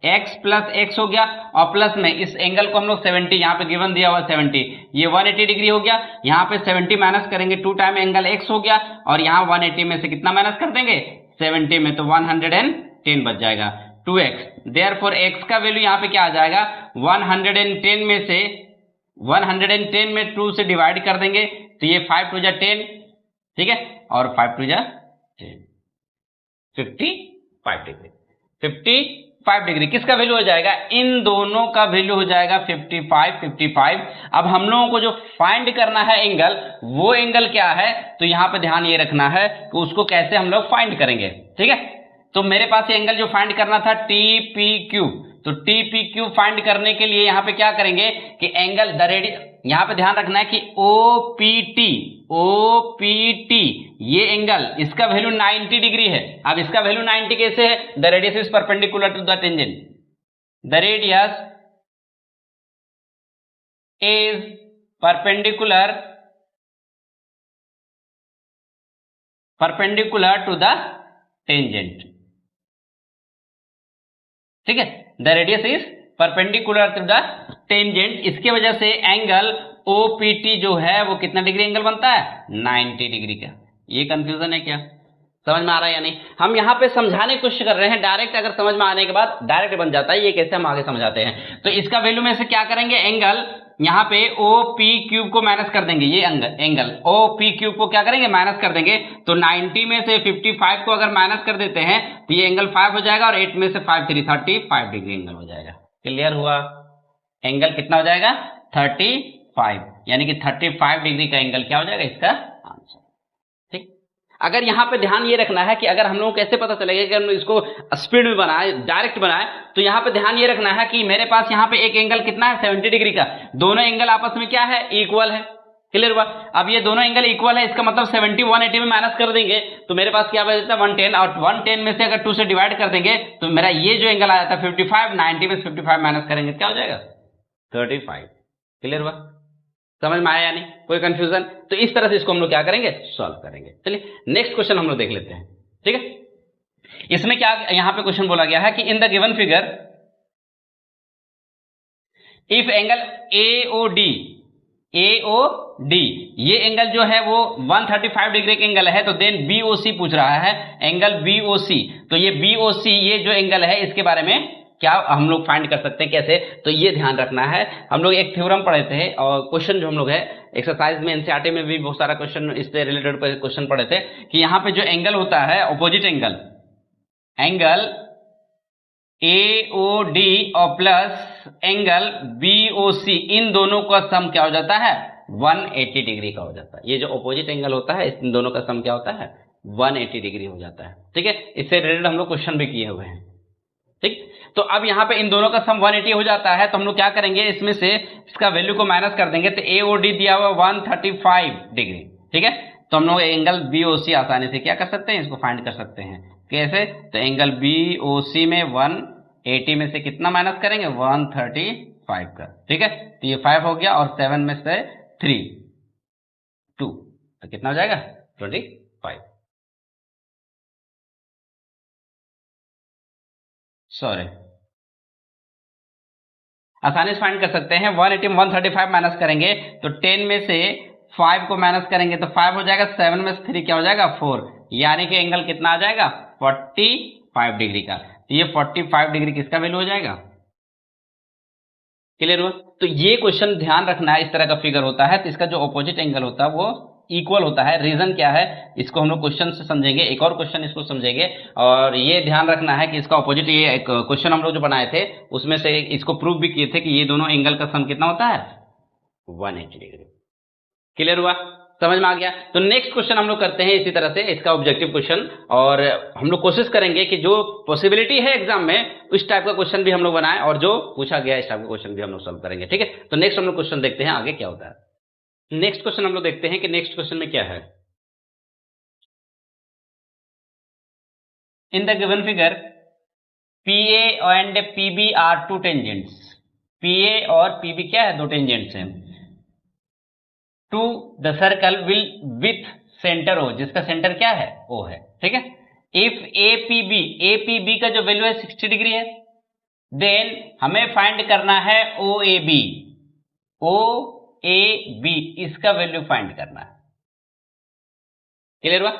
x प्लस x हो गया और प्लस में इस एंगल को हम लोग 70, यहाँ पे गिवन दिया हुआ 70, ये 180 डिग्री हो गया। यहाँ पे 70 माइनस करेंगे, 2 टाइम एंगल x हो गया और यहाँ 180 में से कितना माइनस कर देंगे, 70 में, तो 110 बच जाएगा, 2x। देयरफॉर x का वैल्यू यहाँ पे क्या आ जाएगा, 110 में से 110 में 2 से डिवाइड कर देंगे तो ये 5 2 जा 10, ठीक है, और 5 2 जा 10, 55 डिग्री, 55 डिग्री किसका वैल्यू हो जाएगा, इन दोनों का वैल्यू हो जाएगा 55। अब हम लोगों को जो फाइंड करना है एंगल, वो एंगल क्या है, तो यहां पे ध्यान ये रखना है कि उसको कैसे हम लोग फाइंड करेंगे। ठीक है, तो मेरे पास ये एंगल जो फाइंड करना था TP क्यूब, तो TP क्यूब फाइंड करने के लिए यहां पे क्या करेंगे कि एंगल द रेडियस, यहां पे ध्यान रखना है कि OPT ये एंगल, इसका वैल्यू 90 डिग्री है। अब इसका वैल्यू 90 कैसे है, the radius is perpendicular to the tangent, the radius is perpendicular to the tangent. ठीक है, the radius is perpendicular to the tangent, इसके वजह से एंगल OPT जो है वो कितना डिग्री एंगल बनता है, 90 डिग्री का। ये कंफ्यूजन है क्या, समझ में आ रहा है या नहीं? हम यहां पे समझाने की कोशिश कर रहे हैं, डायरेक्ट अगर समझ में आने के बाद डायरेक्ट बन जाता है, ये कैसे हम आगे समझाते हैं। तो इसका वैल्यू में से क्या करेंगे, एंगल यहां पे OP क्यूब को माइनस कर देंगे, ये एंगल OP क्यूब को क्या करेंगे, माइनस कर देंगे। तो 90 में से 55 को अगर माइनस कर देते हैं तो ये एंगल 5 हो जाएगा और 8 में से 5 3 35 डिग्री एंगल हो जाएगा। क्लियर हुआ, एंगल कितना हो जाएगा, 35, यानी कि 35 डिग्री का एंगल क्या हो जाएगा इसका आंसर। ठीक, अगर यहाँ पे ध्यान ये रखना है कि अगर हम लोगों को कैसे पता चलेगा कि हम इसको स्पीड में बनाए, डायरेक्ट बनाए, तो यहाँ पे ध्यान ये रखना है कि मेरे पास यहाँ पे एक एंगल कितना है 70 डिग्री का, दोनों एंगल आपस में क्या है, इक्वल है। क्लियर हुआ? अब ये दोनों एंगल इक्वल है, इसका मतलब 70 180 में माइनस कर देंगे तो मेरे पास क्या बचता है 110, और 110 में से अगर 2 से डिवाइड कर देंगे तो मेरा ये जो एंगल आ जाता है 55, 90 में 55 माइनस करेंगे क्या हो जाएगा 35। क्लियर हुआ? समझ में आया या नहीं? कोई कंफ्यूजन? तो इस तरह से इसको हम लोग क्या करेंगे, सॉल्व करेंगे। चलिए नेक्स्ट क्वेश्चन हम लोग देख लेते हैं। ठीक है, इसमें क्या यहां पे क्वेश्चन बोला गया है कि इन the given figure if angle AOD ये एंगल जो है वो 135 डिग्री का एंगल है, तो देन BOC पूछ रहा है, एंगल BOC। तो ये BOC ये जो एंगल है इसके बारे में क्या हम लोग फाइंड कर सकते हैं, कैसे? तो ये ध्यान रखना है, हम लोग एक थ्योरम पढ़े थे और क्वेश्चन जो हम लोग है एक्सरसाइज में NCERT में भी बहुत सारा क्वेश्चन इससे रिलेटेड क्वेश्चन पढ़े थे कि यहाँ पे जो एंगल होता है अपोजिट एंगल AOD और प्लस एंगल BOC, इन दोनों का सम क्या हो जाता है 180 डिग्री का हो जाता है। ये जो अपोजिट एंगल होता है इन दोनों का सम क्या होता है 180 डिग्री हो जाता है। ठीक है, इससे रिलेटेड हम लोग क्वेश्चन भी किए हुए हैं। ठीक, तो अब यहाँ पे इन दोनों का सम 180 हो जाता है, तो हम लोग क्या करेंगे, इसमें से इसका वैल्यू को माइनस कर देंगे, तो AOD दिया हुआ 135 डिग्री। ठीक है, तो हम लोग एंगल BOC आसानी से क्या कर सकते हैं, इसको फाइंड कर सकते हैं। कैसे? तो एंगल BOC में 180 में से कितना माइनस करेंगे 135 का। ठीक है, तो ये 5 हो गया और 7 में से 3 2, तो कितना हो जाएगा 25। सॉरी, आसानी से फाइंड कर सकते हैं। 180 में 135 माइनस करेंगे तो 10 में से 5 को माइनस करेंगे तो 5 हो जाएगा, 7 में से 3 क्या हो जाएगा 4, यानी कि एंगल कितना आ जाएगा 45 डिग्री का। तो ये 45 डिग्री किसका वैल्यू हो जाएगा? क्लियर हुआ? तो ये क्वेश्चन ध्यान रखना है, इस तरह का फिगर होता है तो इसका जो अपोजिट एंगल होता है वो इक्वल होता है। रीजन क्या है इसको हम लोग क्वेश्चन से समझेंगे, एक और क्वेश्चन इसको समझेंगे, और ये ध्यान रखना है कि इसका अपोजिट, ये क्वेश्चन हम लोग जो बनाए थे उसमें से इसको प्रूव भी किए थे कि ये दोनों एंगल का सम कितना होता है 180 डिग्री। क्लियर हुआ? समझ में आ गया? तो नेक्स्ट क्वेश्चन हम लोग करते हैं इसी तरह से, इसका ऑब्जेक्टिव क्वेश्चन, और हम लोग कोशिश करेंगे कि जो पॉसिबिलिटी है एग्जाम में उस टाइप का क्वेश्चन भी हम लोग बनाएं और जो पूछा गया इस टाइप का क्वेश्चन भी हम लोग सॉल्व करेंगे। ठीक है, तो नेक्स्ट हम लोग क्वेश्चन देखते हैं आगे क्या होता है। नेक्स्ट क्वेश्चन हम लोग देखते हैं कि नेक्स्ट क्वेश्चन में क्या है। In the given figure PA and PB are two tangents, PA और PB क्या है, दो टेंजेंट्स हैं, to the circle will with centre O, जिसका सेंटर क्या है O है। ठीक है, इफ APB का जो वैल्यू है 60 डिग्री है, देन हमें फाइंड करना है OAB इसका वैल्यू फाइंड करना है। क्लियर हुआ?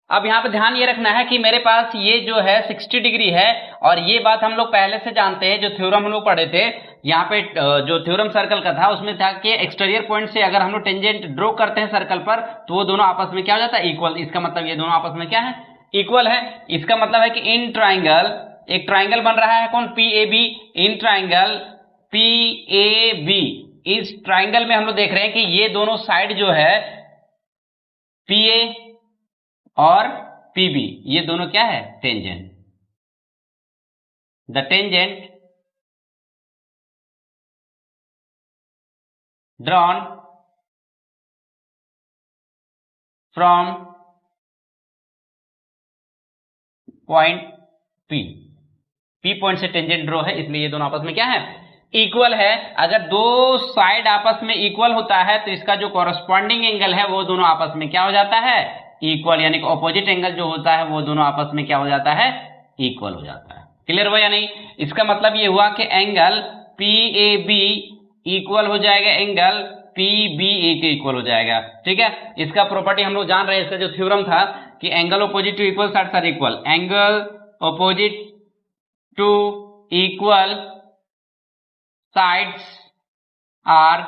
अब यहां पे ध्यान ये रखना है कि मेरे पास ये जो है 60 डिग्री है, और ये बात हम लोग पहले से जानते हैं, जो थ्योरम हम लोग पढ़े थे यहाँ पे, जो थ्योरम सर्कल का था उसमें था कि एक्सटीरियर पॉइंट से अगर हम लोग टेंजेंट ड्रॉ करते हैं सर्कल पर तो वो दोनों आपस में क्या हो जाता है इक्वल। इसका मतलब ये दोनों आपस में क्या है इक्वल है। इसका मतलब है कि इन ट्राइंगल, एक ट्राइंगल बन रहा है कौन PAB, इन ट्राइंगल PAB, इस ट्राइंगल में हम लोग देख रहे हैं कि ये दोनों साइड जो है PA और PB ये दोनों क्या है tangent. The tangent drawn from point P point से टेंजेंट ड्रॉ है, इसलिए ये दोनों आपस में क्या है इक्वल है। अगर दो साइड आपस में इक्वल होता है तो इसका जो कॉरस्पॉन्डिंग एंगल है वो दोनों आपस में क्या हो जाता है इक्वल, यानी कि ऑपोजिट एंगल जो होता है वो दोनों आपस में क्या हो जाता है इक्वल हो जाता है। क्लियर हुआ या नहीं? इसका मतलब ये हुआ कि एंगल PAB इक्वल हो जाएगा एंगल PBA के इक्वल हो जाएगा। ठीक है, इसका प्रॉपर्टी हम लोग जान रहे हैं, इसका जो थ्योरम था कि angle opposite to equal sides are equal, angle opposite to equal sides are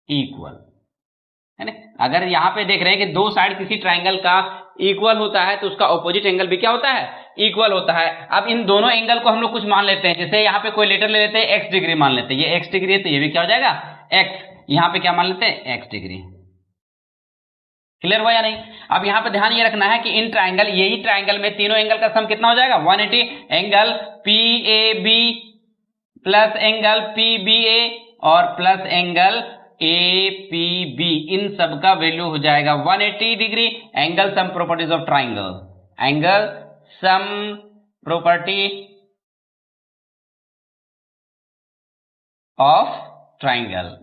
equal है ना। अगर यहां पे देख रहे हैं कि दो साइड किसी ट्राइंगल का इक्वल होता है तो उसका ऑपोजिट एंगल भी क्या होता है इक्वल होता है। अब इन दोनों एंगल को हम लोग कुछ मान लेते हैं, जैसे यहाँ पे कोई लेटर ले लेते हैं x डिग्री मान लेते हैं, ये x डिग्री है तो ये भी क्या हो जाएगा x, यहाँ पे क्या मान लेते हैं x डिग्री। क्लियर हुआ या नहीं? अब यहाँ पे ध्यान ये रखना है कि इन ट्राइंगल, यही ट्राइंगल में तीनों एंगल का सम कितना हो जाएगा 180, angle PAB plus angle PBA और प्लस एंगल APB, इन सब का वैल्यू हो जाएगा 180 degree. Angle sum properties of triangle, angle sum property of triangle.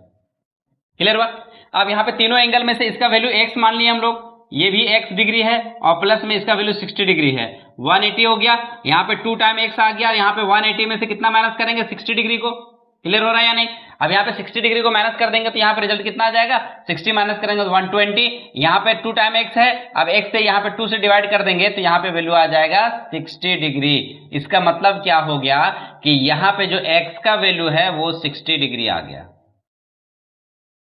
Clear हुआ? अब यहां पे तीनों एंगल में से इसका वैल्यू x मान लिया हम लोग, ये भी x डिग्री है और प्लस में इसका वैल्यू 60 डिग्री है, 180 हो गया। यहां पे 2 टाइम x आ गया, यहां पे 180 में से कितना माइनस करेंगे 60 डिग्री को। क्लियर हो रहा है या नहीं? अब यहां पे 60 डिग्री को माइनस कर देंगे तो यहां पे रिजल्ट कितना आ जाएगा, 60 माइनस करेंगे तो 120। यहां पे 2 टाइम x है, अब x से यहां पे 2 से डिवाइड कर देंगे तो यहां पे वैल्यू आ जाएगा 60 डिग्री। इसका मतलब क्या हो गया कि यहां पे जो x का वैल्यू है वो 60 डिग्री आ गया।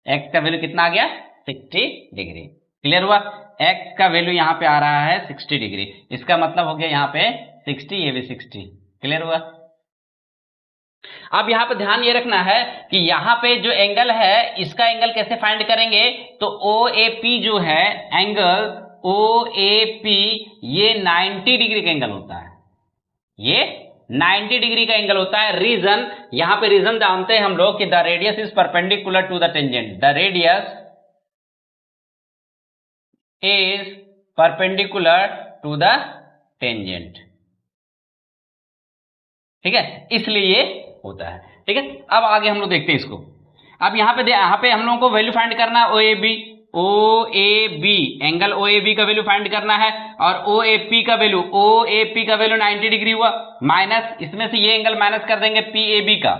x का वैल्यू कितना आ गया 60 डिग्री। क्लियर हुआ? x का वैल्यू यहां पे आ रहा है 60 डिग्री, इसका मतलब हो गया यहां पे 60, ये भी 60। क्लियर हुआ? अब यहां पे ध्यान ये रखना है कि यहां पे जो एंगल है इसका एंगल कैसे फाइंड करेंगे, तो OAP जो है, एंगल OAP ये 90 डिग्री का एंगल होता है, ये 90 डिग्री का एंगल होता है। रीजन, यहां पे रीजन जानते हैं हम लोग कि the radius is perpendicular to the tangent, the radius is perpendicular to the tangent. ठीक है, इसलिए होता है। ठीक है, अब आगे हम लोग देखते हैं इसको। अब यहां पे हम लोगों को वैल्यू फाइंड करना है OAB, एंगल OAB का वैल्यू फाइंड करना है और OAP का वैल्यू 90 डिग्री हुआ, माइनस इसमें से ये एंगल माइनस कर देंगे PAB का,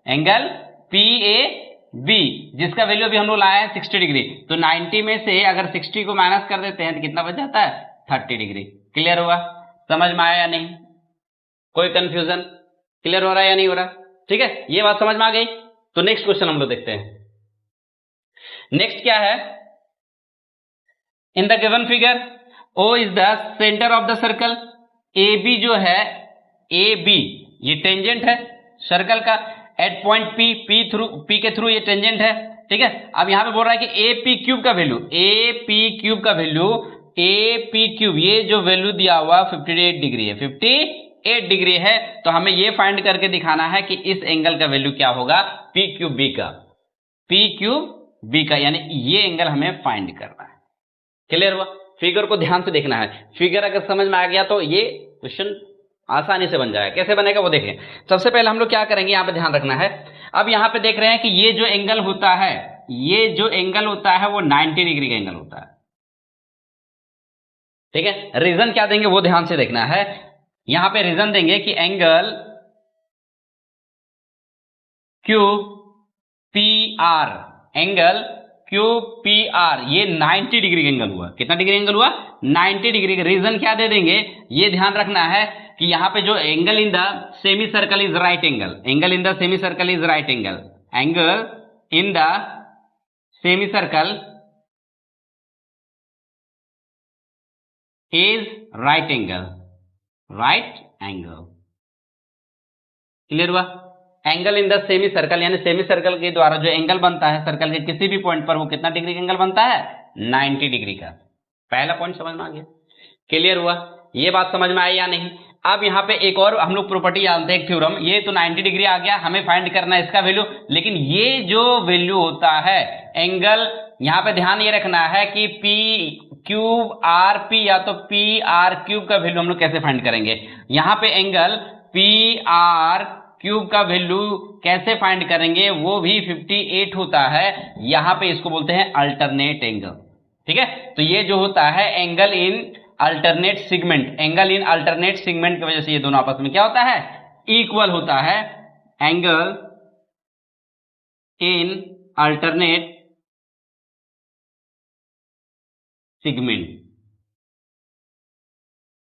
एंगल PAB जिसका वैल्यू अभी हम लोग लाए हैं 60 डिग्री। तो 90 में से अगर 60 को माइनस कर देते हैं तो कितना बच जाता है 30 डिग्री। क्लियर हुआ? समझ में आया या नहीं? कोई कंफ्यूजन? क्लियर हो रहा है या नहीं हो रहा? ठीक है, ये बात समझ में आ गई। तो नेक्स्ट क्वेश्चन हम लोग देखते हैं। नेक्स्ट क्या है, in the given figure O is the centre of the circle, AB जो है, AB ये टेंजेंट है सर्कल का, एट पॉइंट P के थ्रू ये टेंजेंट है। ठीक है, अब यहां पे बोल रहा है कि AP क्यूब का वैल्यू, AP क्यूब का वैल्यू, AP क्यूब ये जो वैल्यू दिया हुआ 58 डिग्री है, 58 डिग्री है। तो हमें ये फाइंड करके दिखाना है कि इस एंगल का वैल्यू क्या होगा P क्यूब B का, P क्यूब B का, यानी ये एंगल हमें फाइंड करना है। क्लियर हुआ? फिगर को ध्यान से देखना है, फिगर अगर समझ में आ गया तो ये क्वेश्चन आसानी से बन जाएगा। कैसे बनेगा वो देखें। सबसे पहले हम लोग क्या करेंगे, यहां पे ध्यान रखना है। अब यहां पे देख रहे हैं कि ये जो एंगल होता है, ये जो एंगल होता है वो 90 डिग्री का एंगल होता है। ठीक है, रीजन क्या देंगे वो ध्यान से देखना है। यहां पे रीजन देंगे कि angle cube PR, angle cube PR ये 90 डिग्री का एंगल हुआ। कितना डिग्री एंगल हुआ 90 डिग्री का। रीजन क्या दे देंगे, ये ध्यान रखना है कि यहां पे जो angle in the semicircle is right angle, angle in the semicircle is right angle, angle in the semicircle is right angle, right angle. Clear हुआ? Angle in the semicircle यानी semicircle के द्वारा जो angle बनता है circle के किसी भी पॉइंट पर वो कितना डिग्री का एंगल बनता है 90 डिग्री का। पहला पॉइंट समझ में आ गया? क्लियर हुआ? ये बात समझ में आई या नहीं? अब यहां पे एक और हम लोग प्रॉपर्टी जानते हैं, एक थ्योरम। ये तो 90 डिग्री आ गया, हमें फाइंड करना है इसका वैल्यू, लेकिन ये जो वैल्यू होता है एंगल, यहां पे ध्यान ये रखना है कि P क्यूब RP या तो PR क्यूब का वैल्यू हम लोग कैसे फाइंड करेंगे। यहां पे एंगल PR क्यूब का वैल्यू कैसे फाइंड करेंगे, वो भी 58 होता है। यहां पे इसको बोलते हैं अल्टरनेट एंगल। ठीक है, तो ये जो होता है angle in alternate segment, angle in alternate segment की वजह से ये दोनों आपस में क्या होता है इक्वल होता है। Angle in alternate segment.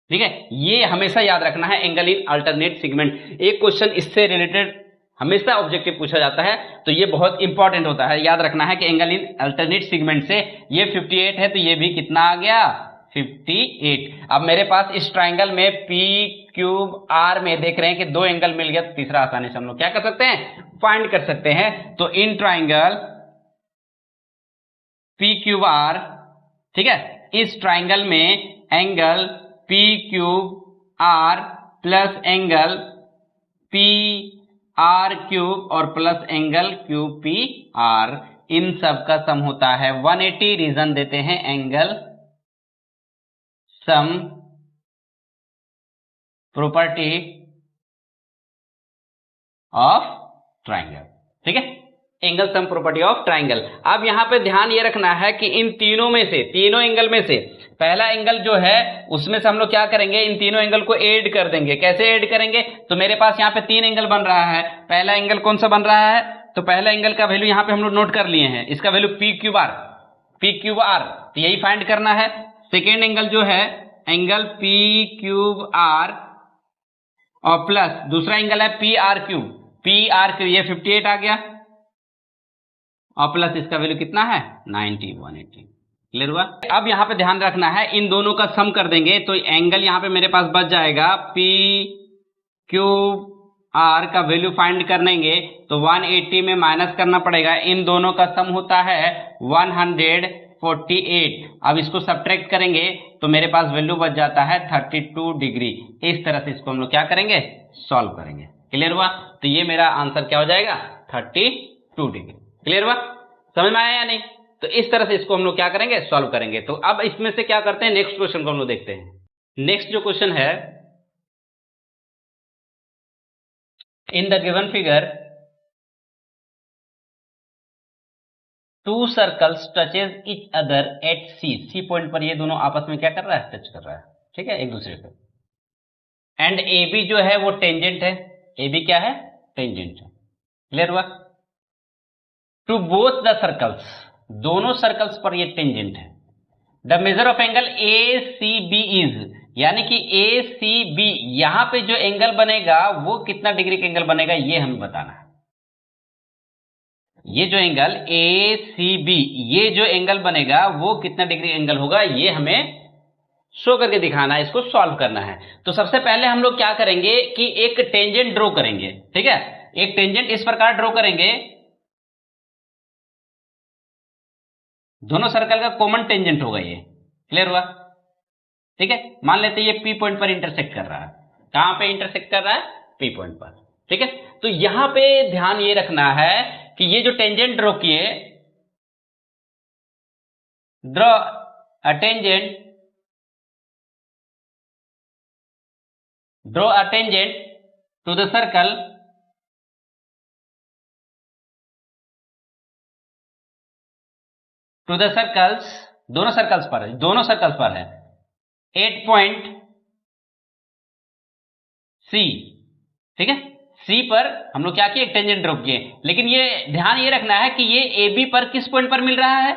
ठीक है, ये हमेशा याद रखना है, एंगल इन अल्टरनेट सेगमेंट। एक क्वेश्चन इससे रिलेटेड हमेशा ऑब्जेक्टिव पूछा जाता है, तो ये बहुत इंपॉर्टेंट होता है। याद रखना है कि एंगल इन अल्टरनेट सेगमेंट से ये 58 है, तो ये भी कितना आ गया 58। अब मेरे पास इस ट्राइंगल में P क्यूब R में देख रहे हैं कि 2 एंगल मिल गया, तो तीसरा आसानी से हम लोग क्या कर सकते हैं फाइंड कर सकते हैं। तो in triangle P cube R, ठीक है, इस ट्राइंगल में angle P cube R plus angle P R cube और plus angle cube P R, इन सब का सम होता है 180। रीजन देते हैं angle sum property of triangle. ठीक है, angle sum property of triangle. अब यहां पे ध्यान ये रखना है कि इन तीनों में से, तीनों एंगल में से पहला एंगल जो है उसमें से हम लोग क्या करेंगे, इन तीनों एंगल को ऐड कर देंगे। कैसे ऐड करेंगे, तो मेरे पास यहां पे 3 एंगल बन रहा है। पहला एंगल कौन सा बन रहा है, तो पहला एंगल का वैल्यू यहां पे हम लोग नोट कर लिए हैं, इसका वैल्यू पी क्यूब आर, तो यही फाइंड करना है। सेकेंड एंगल जो है एंगल पी क्यूब आर और प्लस दूसरा एंगल है पी आर क्यूब, ये 58 आ गया और प्लस इसका वैल्यू कितना है 90, 180। क्लियर हुआ। अब यहां पे ध्यान रखना है, इन दोनों का सम कर देंगे तो एंगल यहां पे मेरे पास बच जाएगा पी क्यूब आर का वैल्यू फाइंड करेंगे तो 180 में माइनस करना पड़ेगा, इन दोनों का सम होता है 148। अब इसको सब्ट्रैक्ट करेंगे तो मेरे पास वैल्यू बच जाता है 32 डिग्री। इस तरह से इसको हम लोग क्या करेंगे, सॉल्व करेंगे। क्लियर हुआ, तो ये मेरा आंसर क्या हो जाएगा 32 डिग्री। क्लियर हुआ, समझ में आया या नहीं। तो इस तरह से इसको हम लोग क्या करेंगे, सॉल्व करेंगे। तो अब इसमें से क्या करते हैं, नेक्स्ट क्वेश्चन को हम लोग देखते हैं। नेक्स्ट जो क्वेश्चन है, in the given figure 2 circles touches each other at C point पर ये दोनों आपस में क्या कर रहा है, टच कर रहा है। ठीक है, एक दूसरे पे। एंड ए बी जो है वो टेंजेंट है, ए बी क्या है, टेंजेंट है। क्लियर हुआ। टू बोथ द सर्कल्स, दोनों सर्कल्स पर ये टेंजेंट है। The measure of angle A C B is, यानी कि ए सी बी यहां पे जो एंगल बनेगा वो कितना डिग्री का एंगल बनेगा, ये हमें बताना है। ये जो एंगल ए सी बी, ये जो एंगल बनेगा वो कितना डिग्री एंगल होगा, ये हमें शो करके दिखाना है, इसको सॉल्व करना है। तो सबसे पहले हम लोग क्या करेंगे कि एक टेंजेंट ड्रॉ करेंगे। ठीक है, एक टेंजेंट इस प्रकार ड्रॉ करेंगे, दोनों सर्कल का कॉमन टेंजेंट होगा ये। क्लियर हुआ। ठीक है, मान लेते हैं ये पी पॉइंट पर इंटरसेक्ट कर रहा है। कहां पे इंटरसेक्ट कर रहा है, पी पॉइंट पर। ठीक है, तो यहां पे ध्यान ये रखना है कि ये जो टेंजेंट ड्रॉ किए, draw a tangent to the circle to the circles, दोनों सर्कल्स पर है 8 पॉइंट सी। ठीक है, सी पर हम लोग क्या किए, एक टेंजेंट ड्रॉ किए। लेकिन ये ध्यान ये रखना है कि ये ए बी पर किस पॉइंट पर मिल रहा है,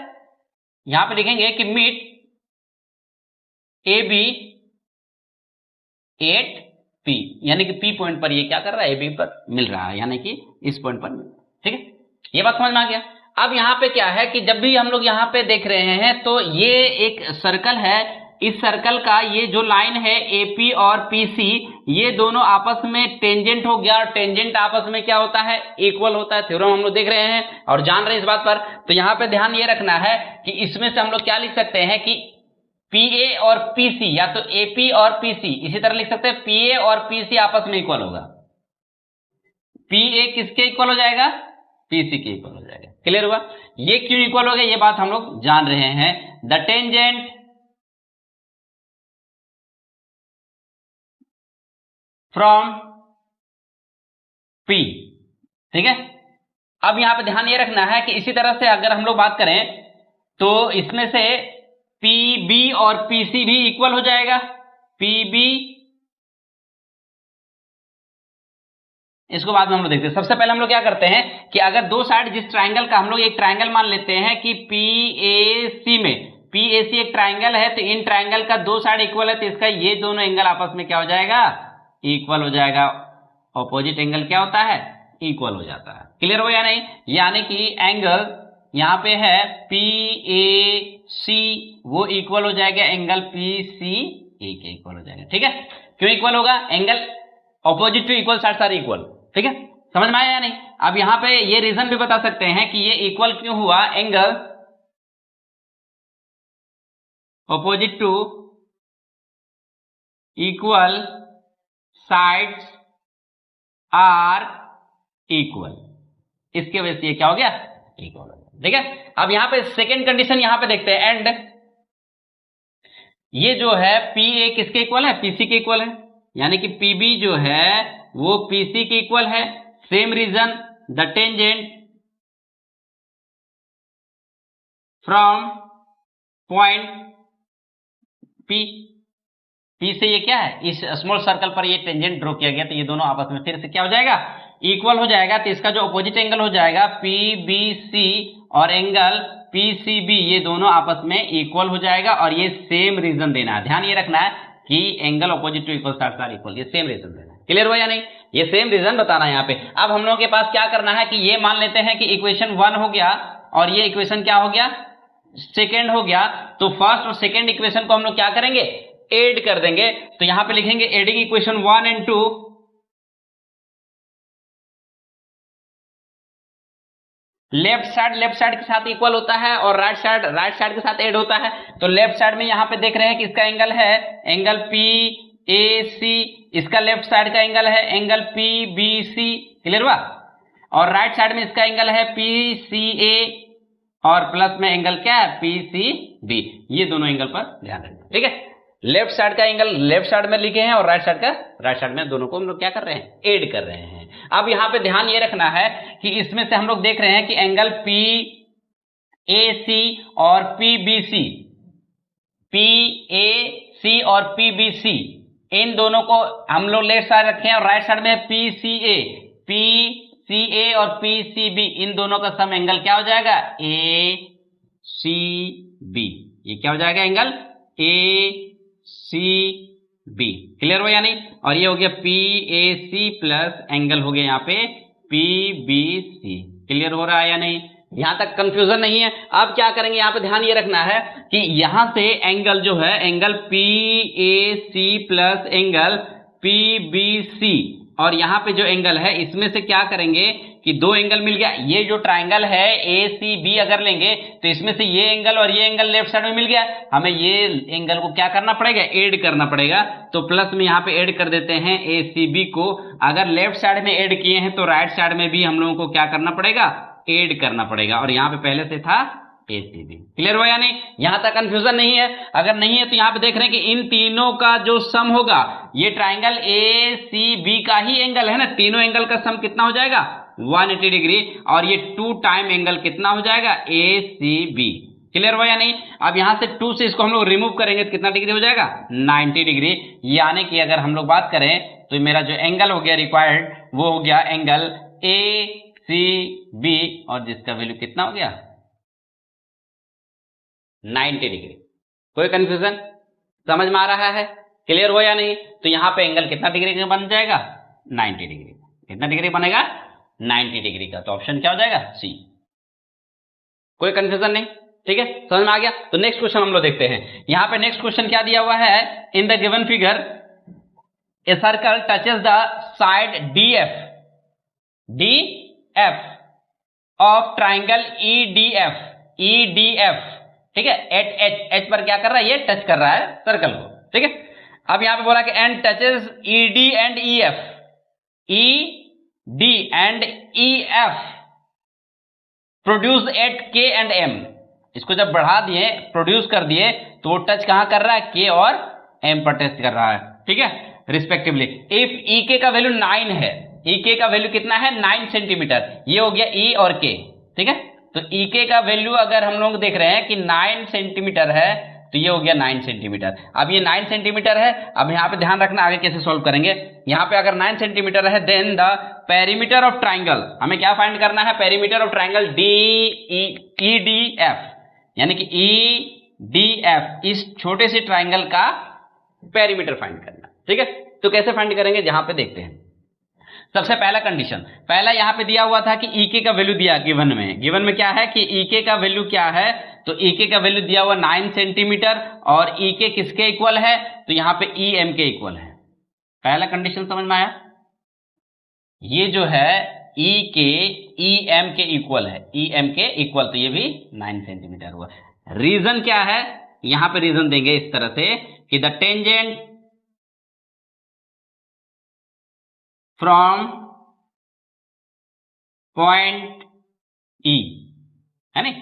यहां पे लिखेंगे कि meet A B at P, यानी कि पी पॉइंट पर ये क्या कर रहा है, ए बी पर मिल रहा है, यानी कि इस पॉइंट पर। ठीक है, ये बात समझ में आ गया। अब यहां पे क्या है कि जब भी हम लोग यहां पे देख रहे हैं तो ये एक सर्कल है, इस सर्कल का ये जो लाइन है एपी और पीसी, ये दोनों आपस में टेंजेंट हो गया, और टेंजेंट आपस में क्या होता है, इक्वल होता है। थ्योरम हम लोग देख रहे हैं और जान रहे हैं इस बात पर। तो यहां पे ध्यान ये रखना है कि इसमें से हम लोग क्या लिख सकते हैं कि पीए और पीसी, या तो एपी और पीसी, इसी तरह लिख सकते हैं पीए और पीसी आपस में इक्वल होगा। पीए किसके इक्वल हो जाएगा, पीसी के इक्वल हो जाएगा। क्लियर हुआ। ये क्यों इक्वल हो गया, ये बात हम लोग जान रहे हैं। The tangent from P. ठीक है, अब यहां पे ध्यान ये रखना है कि इसी तरह से अगर हम लोग बात करें तो इसमें से पीबी और पीसी भी इक्वल हो जाएगा। पीबी, इसको बाद में हम लोग देखते हैं। सबसे पहले हम लोग क्या करते हैं कि अगर दो साइड, जिस ट्राइंगल का हम लोग एक ट्राइंगल मान लेते हैं कि पीएसी में, पीएसी एक ट्राइंगल है, तो इन ट्राइंगल का दो साइड इक्वल है, तो इसका ये दोनों एंगल आपस में क्या हो जाएगा, इक्वल हो जाएगा। ऑपोजिट एंगल क्या होता है, इक्वल हो जाता है। क्लियर हो या नहीं। यानी कि एंगल यहां पे है पीएसी, वो इक्वल हो जाएगा एंगल पीसीए के इक्वल हो जाएगा। ठीक है, क्यों इक्वल होगा, angle opposite to equal side सारे इक्वल। ठीक है, समझ में आया या नहीं। अब यहां पे ये रीजन भी बता सकते हैं कि ये इक्वल क्यों हुआ, angle opposite to equal sides are equal, इसके वजह से ये क्या हो गया, इक्वल हो गया। ठीक है, अब यहां पे सेकेंड कंडीशन यहां पे देखते हैं, एंड ये जो है PA किसके इक्वल है, PC के इक्वल है, यानी कि PB जो है वो PC के इक्वल है। Same reason, the tangent from point P से ये क्या है, इस स्मॉल सर्कल पर ये टेंजेंट ड्रॉ किया गया, तो ये दोनों आपस में फिर से क्या हो जाएगा, इक्वल हो जाएगा। तो इसका जो अपोजिट एंगल हो जाएगा PBC और एंगल PCB, ये दोनों आपस में इक्वल हो जाएगा। और ये सेम रीजन देना है, ध्यान ये रखना है कि angle opposite to equal sides are equal, ये सेम रीजन देना है। क्लियर हुआ या नहीं, ये सेम रीजन बताना है यहाँ पे। अब हम लोगों के पास क्या करना है कि ये मान लेते हैं कि इक्वेशन 1 हो गया और ये इक्वेशन क्या हो गया, सेकेंड हो गया। तो फर्स्ट और सेकेंड इक्वेशन को हम लोग क्या करेंगे, ऐड कर देंगे। तो यहां पे लिखेंगे adding equation 1 and 2, left side के साथ इक्वल होता है और राइट साइड के साथ ऐड होता है। तो लेफ्ट साइड में यहां पे देख रहे हैं कि इसका एंगल है एंगल PAC, इसका लेफ्ट साइड का एंगल है एंगल PBC। क्लियर हुआ, और राइट साइड में इसका एंगल है PCA और प्लस में एंगल क्या है, PCB। ये दोनों एंगल पर ध्यान रखना। ठीक है, लेफ्ट साइड का एंगल लेफ्ट साइड में लिखे हैं और राइट साइड का राइट साइड में, दोनों को हम लोग क्या कर रहे हैं, ऐड कर रहे हैं। अब यहां पे ध्यान ये रखना है कि इसमें से हम लोग देख रहे हैं कि एंगल PAC और PAC और PBC, इन दोनों को हम लोग लेफ्ट साइड रखे हैं और राइट साइड में PCA और PCB, इन दोनों का सम एंगल क्या हो जाएगा, ACB। ये क्या हो जाएगा, एंगल ACB। क्लियर हो या नहीं, और ये हो गया PAC प्लस एंगल हो गया यहाँ पे PBC। क्लियर हो रहा है या नहीं, यहां तक कंफ्यूजन नहीं है। अब क्या करेंगे, यहां पे ध्यान ये रखना है कि यहां से एंगल जो है angle PAC plus angle PBC, और यहां पे जो एंगल है इसमें से क्या करेंगे कि दो एंगल मिल गया। ये जो ट्राइंगल है ACB अगर लेंगे तो इसमें से ये एंगल और ये एंगल लेफ्ट साइड में मिल गया, हमें ये एंगल को क्या करना पड़ेगा, ऐड करना पड़ेगा। तो प्लस में यहां पे ऐड कर देते हैं ACB को। अगर लेफ्ट साइड में ऐड किए हैं तो राइट साइड में भी हम लोगों को क्या करना पड़ेगा, ऐड करना पड़ेगा, और यहां पे पहले से था ACB। क्लियर हुआ या नहीं, यहां तक कंफ्यूजन नहीं है। अगर नहीं है तो यहां पे देख रहे हैं कि इन तीनों का जो सम होगा, ये ट्राइंगल ACB का ही एंगल है ना, तीनों एंगल का सम कितना हो जाएगा, 180 डिग्री, और ये 2 टाइम एंगल कितना हो जाएगा, ACB। क्लियर हुआ या नहीं। अब यहां से 2 से इसको हम लोग रिमूव करेंगे तो कितना डिग्री हो जाएगा, 90 डिग्री। यानी कि अगर हम लोग बात करें तो मेरा जो एंगल हो गया रिक्वायर्ड, वो हो गया एंगल ACB, और जिसका वैल्यू कितना हो गया, 90 डिग्री। कोई कंफ्यूजन, समझ में आ रहा है, क्लियर हो या नहीं। तो यहां पे एंगल कितना डिग्री का बन जाएगा, 90 डिग्री। कितना डिग्री बनेगा, 90 डिग्री का। तो ऑप्शन क्या हो जाएगा, सी। कोई कंफ्यूजन नहीं, ठीक है, समझ में आ गया। तो नेक्स्ट क्वेश्चन हम लोग देखते हैं। यहां पे नेक्स्ट क्वेश्चन क्या दिया हुआ है, in the given figure a circle touches the side DF of triangle EDF। ठीक है, एच पर क्या कर रहा है, ये टच कर रहा है सर्कल को। ठीक है, अब यहां पे बोला कि and touches ED and EF, ED and EF produce at K and M। इसको जब बढ़ा दिए, प्रोड्यूस कर दिए, तो वो टच कहां कर रहा है, K और M पर टच कर रहा है। ठीक है, रिस्पेक्टिवली। इफ EK का वैल्यू 9 है, EK का वैल्यू कितना है, 9 सेंटीमीटर। ये हो गया E और K। ठीक है, तो EK का वैल्यू अगर हम लोग देख रहे हैं कि 9 सेंटीमीटर है, तो ये हो गया 9 सेंटीमीटर। अब ये 9 सेंटीमीटर है। अब यहां पे ध्यान रखना, आगे कैसे सॉल्व करेंगे। यहां पे अगर 9 सेंटीमीटर है, then the perimeter of triangle, हमें क्या फाइंड करना है, पेरीमीटर ऑफ ट्राइंगल EDF, यानी कि EDF, इस छोटे से ट्राइंगल का पेरीमीटर फाइंड करना। ठीक है, तो कैसे फाइंड करेंगे, जहां पे देखते हैं। सबसे पहला कंडीशन, पहला यहां पे दिया हुआ था कि EK का वैल्यू दिया गिवन में क्या है कि EK का वैल्यू क्या है, तो EK का वैल्यू दिया हुआ 9 सेंटीमीटर, और EK किसके इक्वल है, तो यहां पे EM के इक्वल है। पहला कंडीशन समझ में आया। ये जो है EK EM के इक्वल है, EM के इक्वल, तो ये भी 9 सेंटीमीटर हुआ। रीजन क्या है, यहां पे रीजन देंगे इस तरह से कि द टेंजेंट फ्रॉम पॉइंट ई, है ना,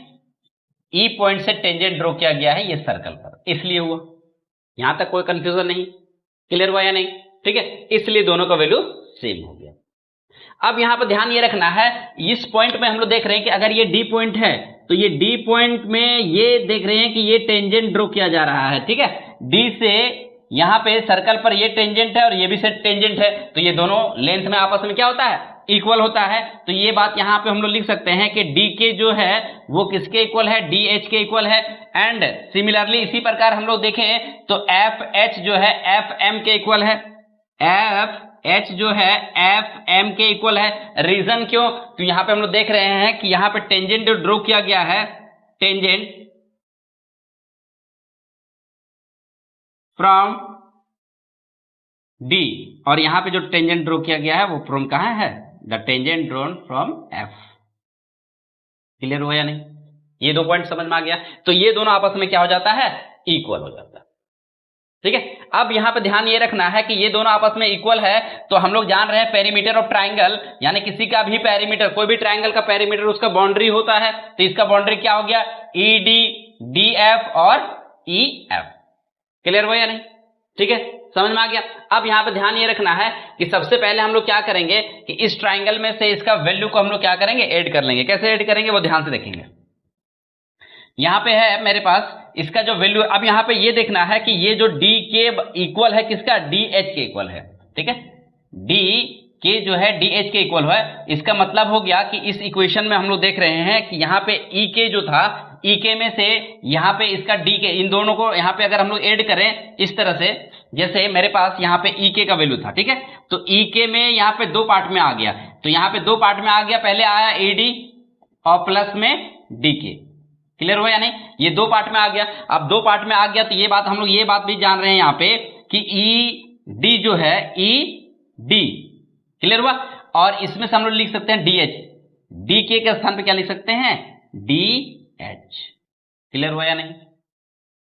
ई पॉइंट से टेंजेंट ड्रॉ किया गया है ये सर्कल पर, इसलिए हुआ। यहां तक कोई कंफ्यूजन नहीं, क्लियर हुआ या नहीं? ठीक है, इसलिए दोनों का वैल्यू सेम हो गया। अब यहां पर ध्यान ये रखना है, इस पॉइंट में हम लोग देख रहे हैं कि अगर ये डी पॉइंट है तो ये डी पॉइंट में ये देख रहे हैं कि ये टेंजेंट ड्रॉ किया जा रहा है, ठीक है, डी से यहां पे सर्कल पर ये टेंजेंट है और ये भी सेट टेंजेंट है, तो ये दोनों लेंथ में आपस में क्या होता है, इक्वल होता है। तो ये बात यहां पे हम लोग लिख सकते हैं कि डी के जो है वो किसके इक्वल है, डी एच के इक्वल है। एंड सिमिलरली इसी प्रकार हम लोग देखें तो एफ एच जो है एफ एम के इक्वल है, एफ एच जो है एफ एम के इक्वल है। रीजन क्यों, तो यहां पे हम लोग देख रहे हैं कि यहां पे टेंजेंट जो ड्रॉ किया गया है, टेंजेंट फ्रॉम डी, और यहां पे जो टेंजेंट ड्रॉ किया गया है वो फ्रॉम कहां है, the tangent drawn from F. Clear हुआ या नहीं? ये दो पॉइंट समझ में आ गया। तो ये दोनों आपस में क्या हो जाता है, इक्वल हो जाता है। ठीक है, अब यहां पे ध्यान ये रखना है कि ये दोनों आपस में इक्वल है, तो हम लोग जान रहे हैं पेरीमीटर ऑफ ट्राइंगल, यानी किसी का भी पेरीमीटर, कोई भी ट्राइंगल का पेरीमीटर उसका बाउंड्री होता है, तो इसका बाउंड्री क्या हो गया, ई डी, डी एफ और ई एफ। क्लियर हुआ या नहीं? ठीक है, समझ में आ गया। अब यहां पे ध्यान ये रखना है कि सबसे पहले हम लोग क्या करेंगे कि इस ट्राइंगल में से इसका वैल्यू को हम लोग क्या करेंगे, ऐड कर लेंगे। कैसे ऐड करेंगे वो ध्यान से देखेंगे। यहां पे है मेरे पास इसका जो वैल्यू, अब यहां पे ये देखना है कि ये जो डी के इक्वल है किसका, डी एच के इक्वल है। ठीक है, डी के जो है डी एच के इक्वल है। इसका मतलब हो गया कि इस इक्वेशन में हम लोग देख रहे हैं कि यहां पे ई के जो था, ई के में से यहां पे इसका डी के, इन दोनों को यहां पे अगर हम लोग ऐड करें इस तरह से, जैसे मेरे पास यहां पे ई के का वैल्यू था, ठीक है, तो ई के में यहां पे दो पार्ट में आ गया, तो यहां पे दो पार्ट में आ गया, पहले आया ए डी और प्लस में डी के। क्लियर हुआ या नहीं? ये दो पार्ट में आ गया। अब दो पार्ट में आ गया तो ये बात हम लोग ये बात भी जान रहे हैं यहां पे कि ई डी जो है ई डी, क्लियर हुआ, और इसमें से हम लोग लिख सकते हैं डी एच, डी के स्थान पे क्या लिख सकते हैं, डी एच। क्लियर हुआ या नहीं?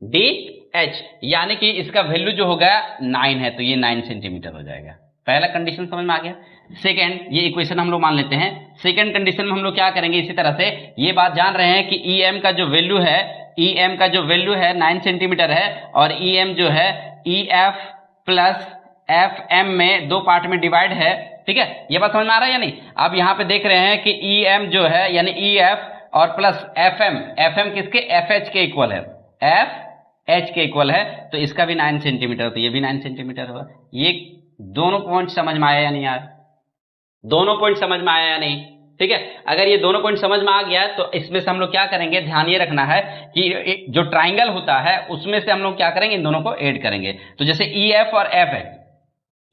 डी एच, यानी कि इसका वैल्यू जो होगा 9 है, तो ये 9 सेंटीमीटर हो जाएगा। पहला कंडीशन समझ में आ गया। सेकंड, ये इक्वेशन हम लोग मान लेते हैं। सेकंड कंडीशन में हम लोग क्या करेंगे, इसी तरह से ये बात जान रहे हैं कि ई एम का जो वैल्यू है, ई एम का जो वैल्यू है 9 सेंटीमीटर है, और ई एम जो है E F plus F M में दो पार्ट में डिवाइड है। ठीक है, ये बात समझ में आ रहा है या नहीं? अब यहां पे देख रहे हैं कि ई एम जो है यानी ई एफ और प्लस एफ एम किसके, एफ एच के इक्वल है, एफ एच के इक्वल है, तो इसका भी 9 सेंटीमीटर, तो ये भी 9 सेंटीमीटर होगा। ये दोनों पॉइंट समझ में आया या नहीं यार? दोनों पॉइंट समझ में आया या नहीं? ठीक है, अगर ये दोनों पॉइंट समझ में आ गया तो इसमें से हम लोग क्या करेंगे, ध्यान ये रखना है कि जो ट्राइंगल होता है उसमें से हम लोग क्या करेंगे, इन दोनों को ऐड करेंगे। तो जैसे ई एफ और एफ है,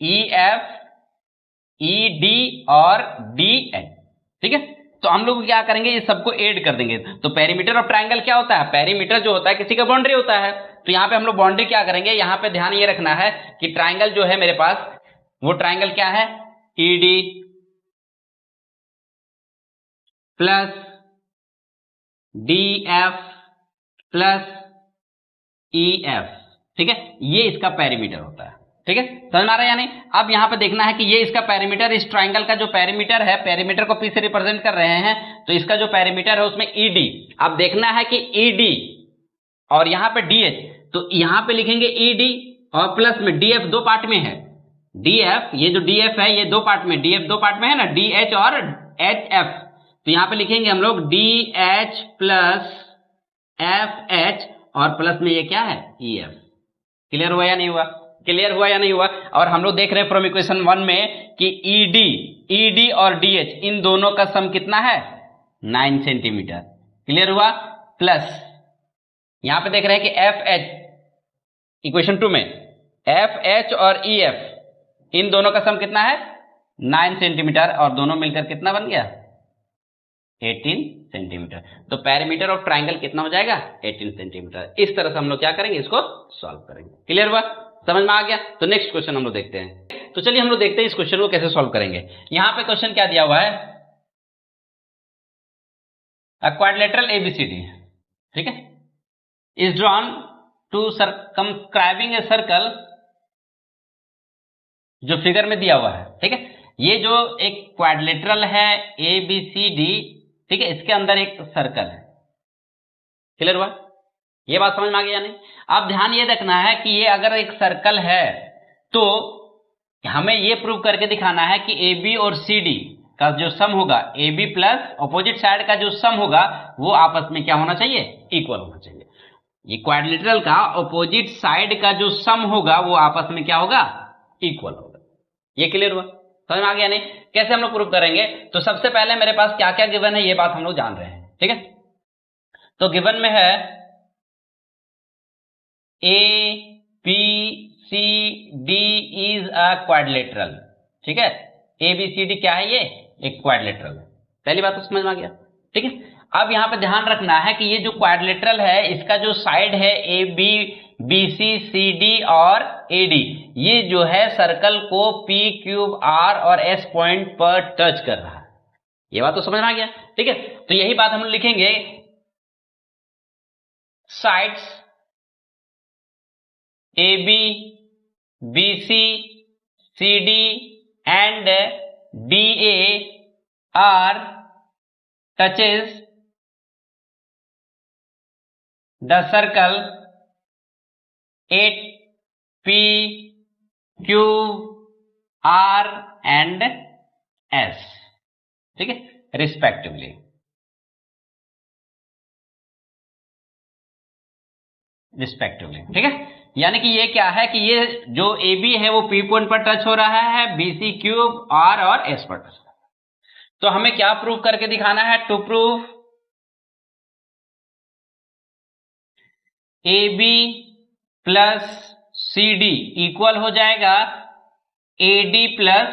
ई एफ ई डी और डी एच, ठीक है, तो हम लोग क्या करेंगे, ये सबको ऐड कर देंगे। तो पेरीमीटर ऑफ ट्राइंगल क्या होता है, पेरीमीटर जो होता है किसी का बाउंड्री होता है, तो यहां पे हम लोग बाउंड्री क्या करेंगे, यहां पे ध्यान ये रखना है कि ट्राइंगल जो है मेरे पास, वो ट्राइंगल क्या है, E D plus D F plus E F, ठीक है, ये इसका पेरीमीटर होता है। ठीक है, समझ में आ रहा है या नहीं? अब यहां पे देखना है कि ये इसका पेरीमीटर, इस ट्राइंगल का जो पेरीमीटर है, पेरीमीटर को पी से रिप्रेजेंट कर रहे हैं, तो इसका जो पेरीमीटर है उसमें ई डी, अब देखना है कि ई डी और यहां पे डी एच, तो यहां पे लिखेंगे ई डी और प्लस में डी एफ, दो पार्ट में है डी एफ, ये जो डी एफ है ये दो पार्ट में, डी एफ दो पार्ट में है ना, डी एच और एच एफ, तो यहां पे लिखेंगे हम लोग D H plus F H और प्लस में ये क्या है, ई एफ। क्लियर हुआ या नहीं हुआ? क्लियर हुआ या नहीं हुआ? और हम लोग देख रहे हैं फ्रॉम इक्वेशन 1 में कि ई डी और डी एच इन दोनों का सम कितना है, 9 सेंटीमीटर। क्लियर हुआ? प्लस यहां पे देख रहे हैं कि एफ एच, इक्वेशन 2 में एफ एच और ई एफ इन दोनों का सम कितना है, 9 सेंटीमीटर, और दोनों मिलकर कितना बन गया, 18 सेंटीमीटर। तो पेरीमीटर ऑफ ट्राइंगल कितना हो जाएगा, 18 सेंटीमीटर। इस तरह से हम लोग क्या करेंगे, इसको सॉल्व करेंगे। क्लियर हुआ? समझ में आ गया? तो नेक्स्ट क्वेश्चन हम लोग देखते हैं। तो चलिए हम लोग देखते हैं इस क्वेश्चन को कैसे सॉल्व करेंगे। यहां पे क्वेश्चन क्या दिया हुआ है, क्वाड्रिलेटरल एबीसीडी, ठीक है, is drawn to circumscribing a circle, जो फिगर में दिया हुआ है, ठीक है, ये जो एक क्वाड्रिलेटरल है ABCD, ठीक है, इसके अंदर एक सर्कल है। क्लियर हुआ? ये बात समझ में आ गई या नहीं? अब ध्यान ये रखना है कि ये अगर एक सर्कल है तो हमें ये प्रूव करके दिखाना है कि AB और CD का जो सम होगा, AB प्लस ऑपोजिट साइड का जो सम होगा वो आपस में क्या होना चाहिए? इक्वल होना चाहिए। ये क्वाड्रिलेटरल का ऑपोजिट साइड का जो सम होगा वो आपस में क्या होगा? इक्वल होगा। ये क्लियर हुआ? समझ में आ गया नहीं? कैसे हम लोग प्रूव करेंगे? तो सबसे पहले मेरे पास क्या क्या गिवन है ये बात हम लोग जान रहे हैं, ठीक है। तो गिवन में है ABCD इज अ क्वाड्रिलेटरल, ठीक है। ABCD क्या है? ये एक क्वाड्रिलेटरल है। पहली बात तो समझ में आ गया, ठीक है। अब यहां पे ध्यान रखना है कि ये जो क्वाड्रिलेटरल है इसका जो साइड है AB, BC, CD और AD, ये जो है सर्कल को P, Q, R और S पॉइंट पर टच कर रहा है। ये बात तो समझ में आ गया, ठीक है। तो यही बात हम लिखेंगे, sides AB, BC, CD and DA are touches the circle at P, Q, R and S, ठीक है, रिस्पेक्टिवली। ठीक है, यानी कि ये क्या है कि ये जो AB है वो P पॉइंट पर टच हो रहा है, BC, Q, R और S पर टच हो रहा है। तो हमें क्या प्रूव करके दिखाना है? To prove AB plus CD equal हो जाएगा AD प्लस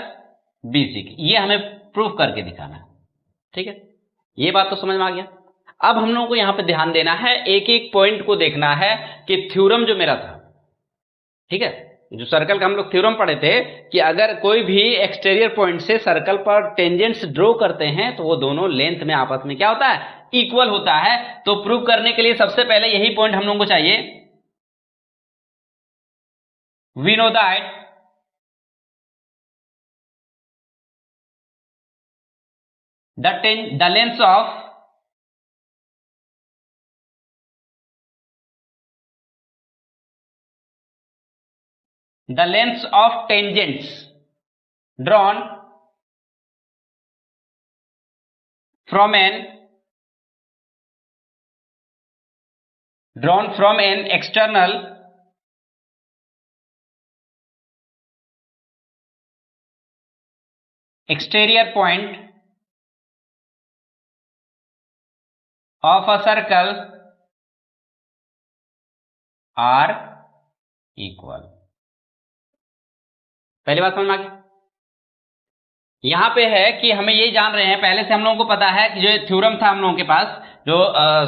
BC की। ये हमें प्रूव करके दिखाना है, ठीक है। ये बात तो समझ में आ गया। अब हम लोगों को यहां पे ध्यान देना है, एक एक पॉइंट को देखना है कि थ्योरम जो मेरा था, ठीक है, जो सर्कल का हम लोग थ्योरम पढ़े थे कि अगर कोई भी एक्सटीरियर पॉइंट से सर्कल पर टेंजेंट्स ड्रॉ करते हैं तो वो दोनों लेंथ में आपस में क्या होता है? इक्वल होता है। तो प्रूव करने के लिए सबसे पहले यही पॉइंट हम लोगों को चाहिए। We know that the length of tangents drawn from an external exterior point of a circle are equal। पहली बात समझ में आ गई। यहां पे है कि हमें ये जान रहे हैं, पहले से हम लोगों को पता है कि जो थ्योरम था हम लोगों के पास, जो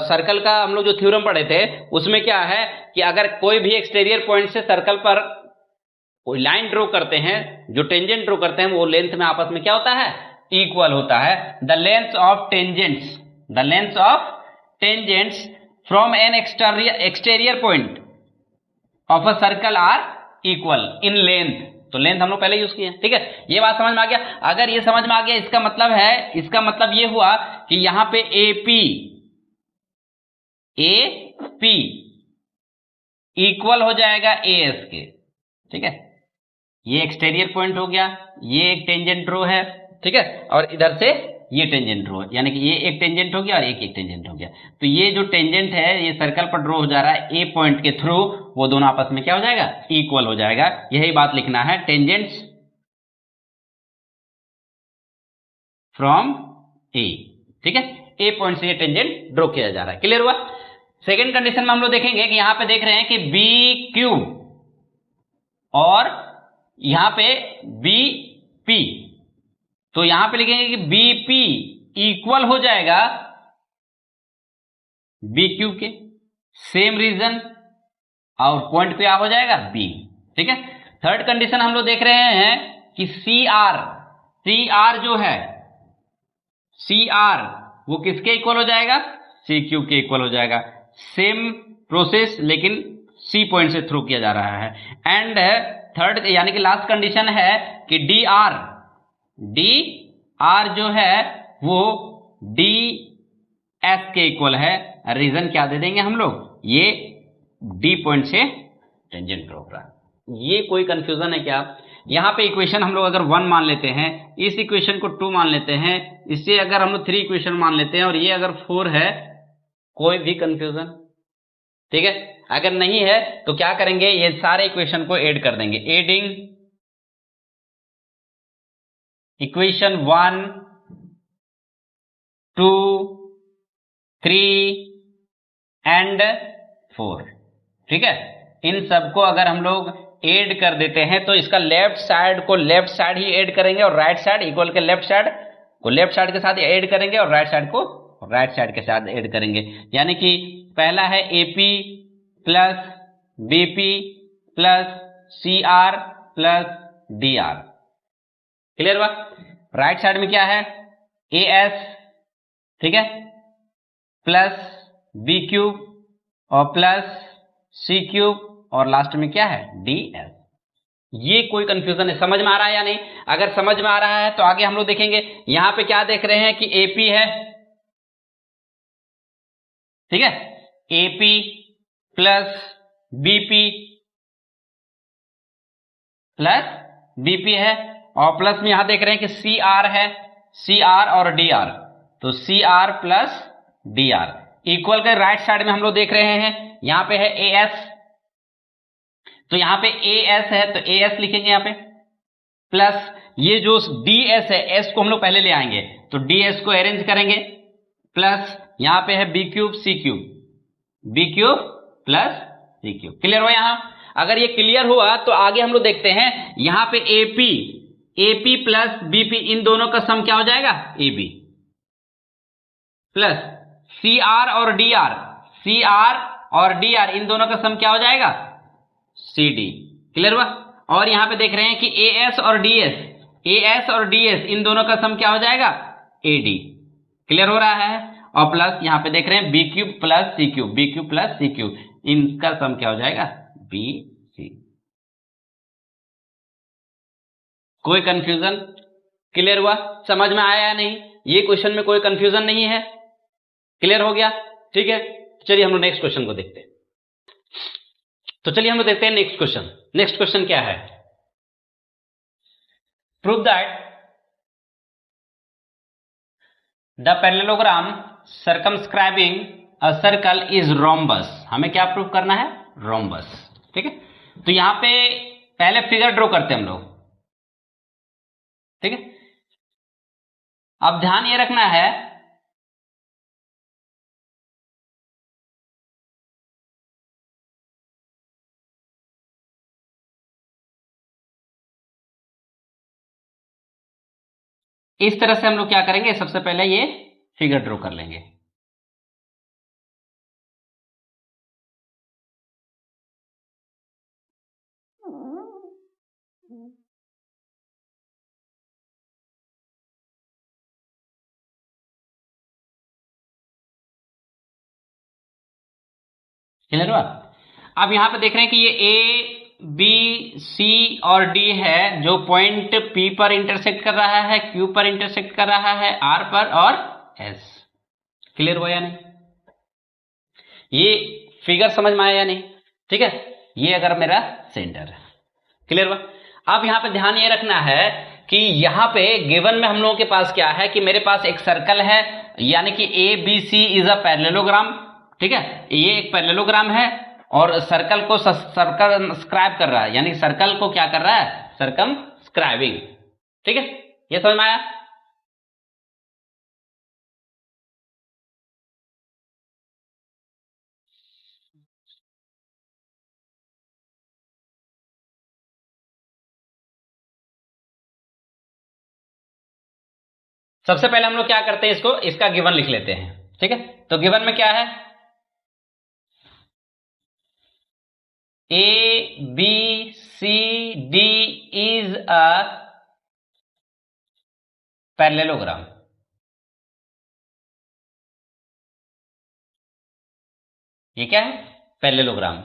सर्कल का हम लोग जो थ्योरम पढ़े थे उसमें क्या है कि अगर कोई भी एक्सटीरियर पॉइंट से सर्कल पर कोई लाइन ड्रॉ करते हैं, जो टेंजेंट ड्रॉ करते हैं, वो लेंथ में आपस में क्या होता है? इक्वल होता है। The length of tangents from an exterior point of a circle are equal in length. तो लेंथ हम लोग पहले यूज किए हैं, ठीक है। ये बात समझ में आ गया। अगर ये समझ में आ गया, इसका मतलब ये हुआ कि यहां पे AP इक्वल हो जाएगा AS के, ठीक है। ये एक्सटीरियर पॉइंट हो गया, ये एक टेंजेंट ड्रॉ है, ठीक है, और इधर से ये टेंजेंट ड्रॉ है, यानी कि ये एक टेंजेंट हो गया और एक टेंजेंट हो गया। तो ये जो टेंजेंट है ये सर्कल पर ड्रॉ हो जा रहा है A पॉइंट के थ्रू, वो दोनों आपस में क्या हो जाएगा? इक्वल हो जाएगा। यही बात लिखना है, टेंजेंट्स फ्रॉम A, ठीक है। A पॉइंट से ये टेंजेंट ड्रॉ किया जा रहा है। क्लियर हुआ? सेकेंड कंडीशन में हम लोग देखेंगे कि यहां पे देख रहे हैं कि BQ और यहां पे BP, तो यहां पे लिखेंगे कि BP इक्वल हो जाएगा BQ के, सेम रीजन, और पॉइंट क्या हो जाएगा? B, ठीक है। थर्ड कंडीशन हम लोग देख रहे हैं कि CR जो है, CR वो किसके इक्वल हो जाएगा? CQ के इक्वल हो जाएगा। सेम प्रोसेस लेकिन सी पॉइंट से थ्रू किया जा रहा है। एंड थर्ड यानी कि लास्ट कंडीशन है कि डी आर जो है वो डी एस के इक्वल है। रीजन क्या दे देंगे हम लोग, ये डी पॉइंट से टेंजेंट ड्रॉ रहा है। ये कोई कंफ्यूजन है क्या? यहां पे इक्वेशन हम लोग अगर 1 मान लेते हैं, इस इक्वेशन को 2 मान लेते हैं, इससे अगर हम लोग 3 इक्वेशन मान लेते हैं और ये अगर 4 है, कोई भी कंफ्यूजन? ठीक है, अगर नहीं है तो क्या करेंगे, ये सारे इक्वेशन को ऐड कर देंगे। Adding equation 1 2 3 and 4। ठीक है, इन सबको अगर हम लोग ऐड कर देते हैं तो इसका लेफ्ट साइड को लेफ्ट साइड ही ऐड करेंगे और राइट साइड इक्वल के लेफ्ट साइड को लेफ्ट साइड के साथ ऐड करेंगे और राइट साइड को राइट साइड के साथ ऐड करेंगे। यानी कि पहला है AP plus BP plus CR plus DR. Clear हुआ? राइट साइड में क्या है, एएस, ठीक है, प्लस बी क्यूब और प्लस सी क्यूब और लास्ट में क्या है, डीएस। ये कोई कंफ्यूजन है? समझ में आ रहा है या नहीं? अगर समझ में आ रहा है तो आगे हम लोग देखेंगे। यहां पे क्या देख रहे हैं कि एपी है, ठीक है, एपी प्लस बीपी है और प्लस में यहां देख रहे हैं कि सी आर है, सी आर और डी आर, तो C R plus D R equal के राइट साइड में हम लोग देख रहे हैं यहां पे है ए एस, तो यहां पे ए एस है तो ए एस लिखेंगे यहां पे, प्लस ये जो डी एस है, एस को हम लोग पहले ले आएंगे तो डी एस को अरेंज करेंगे, प्लस यहां पे है B cube C cube, B cube plus C cube. Clear हुआ? यहां अगर ये क्लियर हुआ तो आगे हम लोग देखते हैं। यहां पे एपी प्लस बीपी इन दोनों का सम क्या हो जाएगा, एबी, प्लस सीआर और डीआर इन दोनों का सम क्या हो जाएगा, सीडी। क्लियर हुआ? और यहां पे देख रहे हैं कि एएस और डीएस इन दोनों का सम क्या हो जाएगा, एडी। क्लियर हो रहा है? और प्लस यहां पे देख रहे हैं B cube plus C cube, इनका सम क्या हो जाएगा, बी सी। कोई कंफ्यूजन? क्लियर हुआ? समझ में आया या नहीं? ये क्वेश्चन में कोई कंफ्यूजन नहीं है? क्लियर हो गया? ठीक है, चलिए हम लोग नेक्स्ट क्वेश्चन को देखते हैं। तो चलिए हम लोग देखते हैं नेक्स्ट क्वेश्चन। नेक्स्ट क्वेश्चन क्या है, prove that the parallelogram circumscribing a circle is rhombus. हमें क्या प्रूव करना है, रोम्बस। ठीक है, तो यहां पे पहले फिगर ड्रॉ करते हैं हम लोग। ठीक है, अब ध्यान ये रखना है इस तरह से हम लोग क्या करेंगे, सबसे पहले ये फिगर ड्रॉ कर लेंगे। क्लियर हुआ? अब यहां पे देख रहे हैं कि ये ए बी सी और डी है जो पॉइंट पी पर इंटरसेक्ट कर रहा है, क्यू पर इंटरसेक्ट कर रहा है, आर पर और एस। क्लियर हुआ या नहीं? ये फिगर समझ में आया या नहीं? ठीक है, ये अगर मेरा सेंटर है। क्लियर हुआ? अब यहां पे ध्यान ये रखना है कि यहां पे गिवन में हम लोगों के पास क्या है कि मेरे पास एक सर्कल है, यानी कि A B C is a parallelogram. ठीक है, ये एक पैरेललोग्राम है और सर्कल को सर्कमस्क्राइब कर रहा है, यानी सर्कल को क्या कर रहा है, सर्कमस्क्राइबिंग। ठीक है, ये समझ में आया? सबसे पहले हम लोग क्या करते हैं, इसको इसका गिवन लिख लेते हैं। ठीक है, तो गिवन में क्या है, A B C D is a parallelogram. ये क्या है, parallelogram.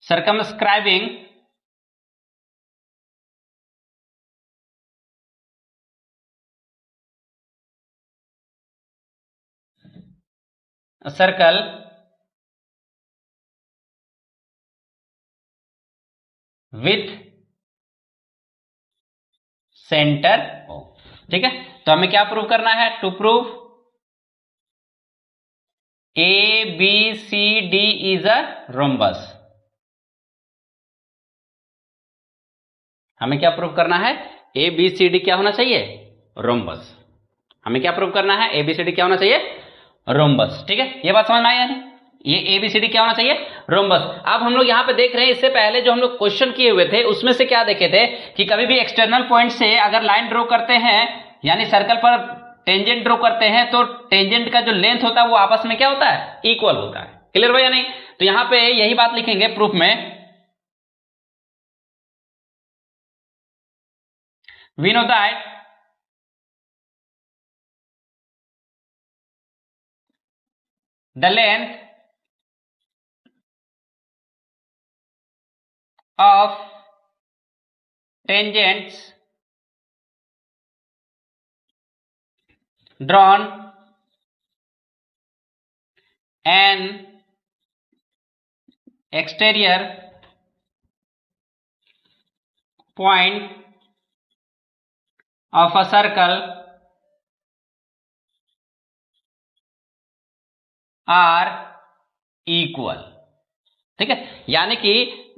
circumscribing a circle with center O। ठीक है, तो हमें क्या प्रूव करना है? To prove ABCD is a rhombus. हमें क्या प्रूव करना है? ABCD क्या होना चाहिए? रोम्बस। हमें क्या प्रूव करना है? ABCD क्या होना चाहिए? रोम्बस। ठीक है, ये बात समझ में आई? यानी ये ABCD क्या होना चाहिए? रोम्बस। अब हम लोग यहां पे देख रहे हैं, इससे पहले जो हम लोग क्वेश्चन किए हुए थे उसमें से क्या देखे थे कि कभी भी एक्सटर्नल पॉइंट से अगर लाइन ड्रॉ करते हैं, यानी सर्कल पर टेंजेंट ड्रॉ करते हैं, तो टेंजेंट का जो लेंथ होता है वो आपस में क्या होता है? इक्वल होता है। क्लियर हुआ या नहीं? तो यहां पे यही बात लिखेंगे प्रूफ में, we know that the length of tangents drawn an exterior point of a circle are equal। ठीक है, यानी कि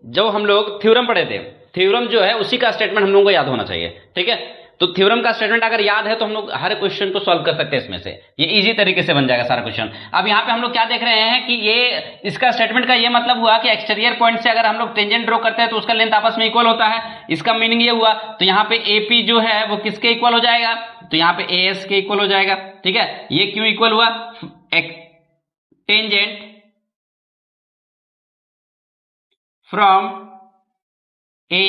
जो हम लोग थ्योरम पढ़े थे, थ्योरम जो है उसी का स्टेटमेंट हम लोगों को याद होना चाहिए। ठीक है, तो थ्योरम का स्टेटमेंट अगर याद है तो हम लोग हर क्वेश्चन को सॉल्व कर सकते हैं इसमें से, ये इजी तरीके से बन जाएगा सारा क्वेश्चन। अब यहाँ पे हम लोग क्या देख रहे हैं कि ये इसका स्टेटमेंट का ये मतलब हुआ कि एक्सटीरियर पॉइंट से अगर हम लोग टेंजेंट ड्रॉ करते हैं तो उसका लेंथ आपस में इक्वल होता है। इसका मीनिंग ये हुआ, तो यहाँ पे AP जो है वो किसके इक्वल हो जाएगा? तो यहाँ पे AS के इक्वल हो जाएगा। ठीक है, ये क्यों इक्वल हुआ? Tangent from A।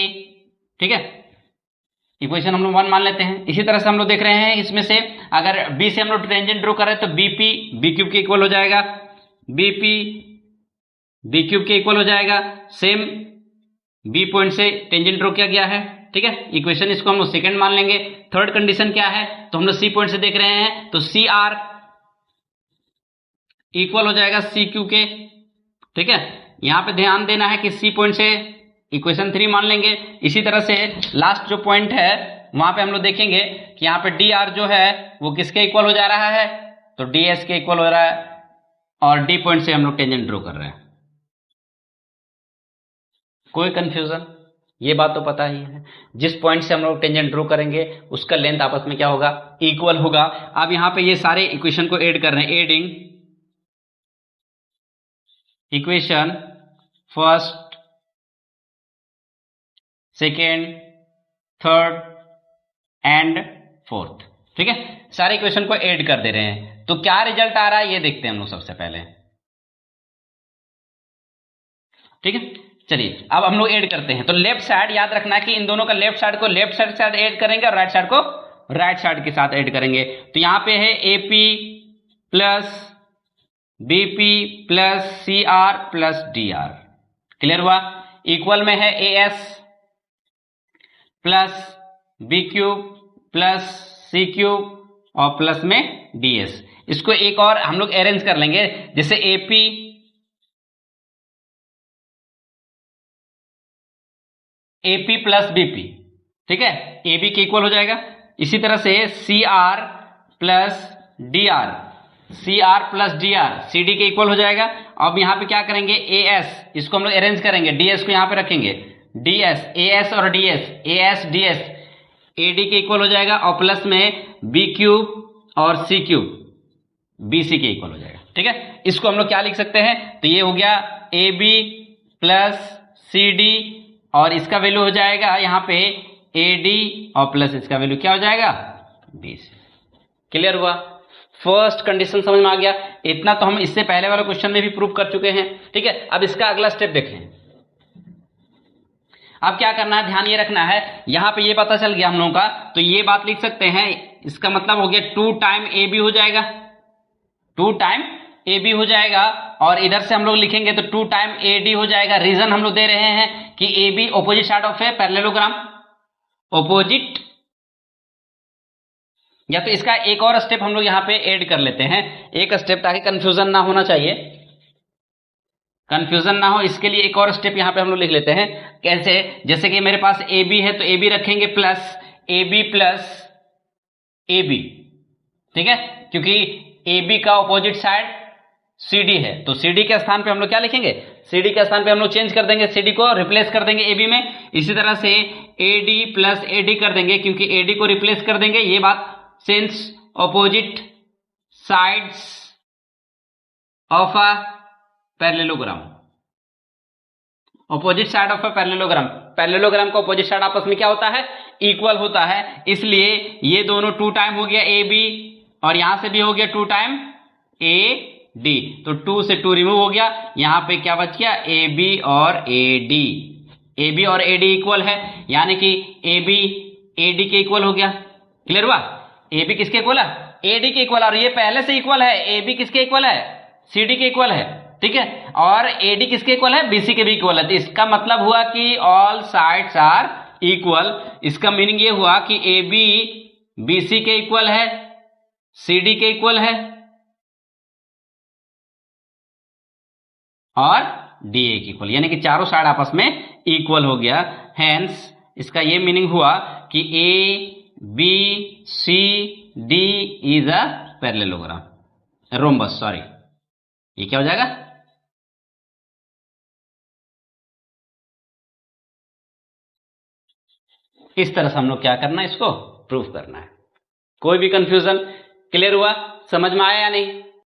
ठीक है, इक्वेशन हम लोग 1 मान लेते हैं। इसी तरह से हम लोग देख रहे हैं इसमें से अगर B से हम लोग टेंजेंट ड्रॉ कर रहे हैं तो BP B क्यूब के इक्वल हो जाएगा, BP B क्यूब के इक्वल हो जाएगा। सेम B पॉइंट से टेंजेंट ड्रॉ किया गया है। ठीक है, इक्वेशन इसको हम लोग सेकंड मान लेंगे। थर्ड कंडीशन क्या है? तो हम लोग C पॉइंट से देख रहे हैं तो CR इक्वल हो जाएगा CQ के। ठीक है, यहां पे ध्यान देना है कि C पॉइंट से इक्वेशन 3 मान लेंगे। इसी तरह से लास्ट जो पॉइंट है वहां पे हम लोग देखेंगे कि यहाँ पे DR जो है वो किसके इक्वल हो जा रहा है? तो DS के इक्वल हो रहा है, और D पॉइंट से हम लोग टेंजेंट ड्रॉ कर रहे हैं। कोई कंफ्यूजन? ये बात तो पता ही है, जिस पॉइंट से हम लोग टेंजेंट ड्रॉ करेंगे उसका लेंथ आपस में क्या होगा? इक्वल होगा। अब यहाँ पे ये सारे इक्वेशन को ऐड कर रहे हैं, adding equation first, second, third and fourth. ठीक है, सारे इक्वेशन को ऐड कर दे रहे हैं। तो क्या रिजल्ट आ रहा है ये देखते हैं हम लोग सबसे पहले। ठीक है, चलिए अब हम लोग ऐड करते हैं। तो लेफ्ट साइड याद रखना कि इन दोनों का लेफ्ट साइड को लेफ्ट साइड के साथ ऐड करेंगे और राइट साइड को राइट साइड के साथ ऐड करेंगे। तो यहां पे है AP plus BP plus CR plus DR। Clear हुआ? इक्वल में है AS plus B cube plus C cube और प्लस में DS। इसको एक और हम लोग अरेंज कर लेंगे, जैसे AP प्लस BP। ठीक है, AB के इक्वल हो जाएगा। इसी तरह से CR plus DR, CR plus DR CD के इक्वल हो जाएगा। अब यहां पे क्या करेंगे? AS, इसको हम लोग अरेंज करेंगे, DS को यहां पे रखेंगे, DS AS और DS, AS DS AD के इक्वल हो जाएगा, और प्लस में B क्यूब और C क्यूब BC के इक्वल हो जाएगा। ठीक है, इसको हम लोग क्या लिख सकते हैं? तो ये हो गया AB प्लस CD, और इसका वैल्यू हो जाएगा यहाँ पे AD, और प्लस इसका वैल्यू क्या हो जाएगा? BC। क्लियर हुआ? फर्स्ट कंडीशन समझ में आ गया। इतना तो हम इससे पहले वाले क्वेश्चन में भी प्रूव कर चुके हैं। ठीक है, अब इसका अगला स्टेप देखें। अब क्या करना है, ध्यान ये रखना है, यहां पे ये पता चल गया हम लोगों का, तो ये बात लिख सकते हैं, इसका मतलब हो गया 2 टाइम AB हो जाएगा, 2 टाइम ए बी हो जाएगा, और इधर से हम लोग लिखेंगे तो 2 टाइम ए डी हो जाएगा। रीजन हम लोग दे रहे हैं कि A B opposite side of a parallelogram, opposite. या तो इसका एक और स्टेप हम लोग यहां पे ऐड कर लेते हैं, एक स्टेप, ताकि कंफ्यूजन ना होना चाहिए, कंफ्यूजन ना हो, इसके लिए एक और स्टेप यहां पे हम लोग लिख लेते हैं। कैसे? जैसे कि मेरे पास ए बी है तो ए बी रखेंगे प्लस ए बी, ठीक है, क्योंकि ए बी का ऑपोजिट साइड सी डी है, तो सी डी के स्थान पे हम लोग क्या लिखेंगे? सी डी के स्थान पे हम लोग चेंज कर देंगे, सी डी को रिप्लेस कर देंगे ए बी में। इसी तरह से A D plus A D कर देंगे, क्योंकि ए डी को रिप्लेस कर देंगे, ये बात, since opposite sides of a parallelogram, opposite side of a parallelogram, parallelogram का ऑपोजिट साइड आपस में क्या होता है? इक्वल होता है। इसलिए ये दोनों 2 टाइम हो गया ए बी, और यहां से भी हो गया 2 टाइम ए डी, तो 2 से 2 रिमूव हो गया, यहां पे क्या बच गया? ए बी और ए डी। ए बी और ए डी इक्वल है, यानी कि ए बी ए डी के इक्वल हो गया। क्लियर हुआ? ए बी किसके इक्वल है? ए डी के इक्वल, और ये पहले से इक्वल है। ए बी किसके इक्वल है? सी डी के इक्वल है, ठीक है, और ए डी किसके इक्वल है? बी सी के भी इक्वल है। तो इसका मतलब हुआ कि ऑल साइड्स आर इक्वल। इसका मीनिंग ये हुआ कि ए बी बी सी के इक्वल है, सी डी के इक्वल है, और डी ए के इक्वल, यानी कि चारों साइड आपस में इक्वल हो गया। हेंस इसका ये मीनिंग हुआ कि A B C D is a parallelogram, rhombus, sorry, ये क्या हो जाएगा? इस तरह से हम लोग क्या करना है? इसको प्रूफ करना है। कोई भी कंफ्यूजन? क्लियर हुआ? समझ में आया या नहीं?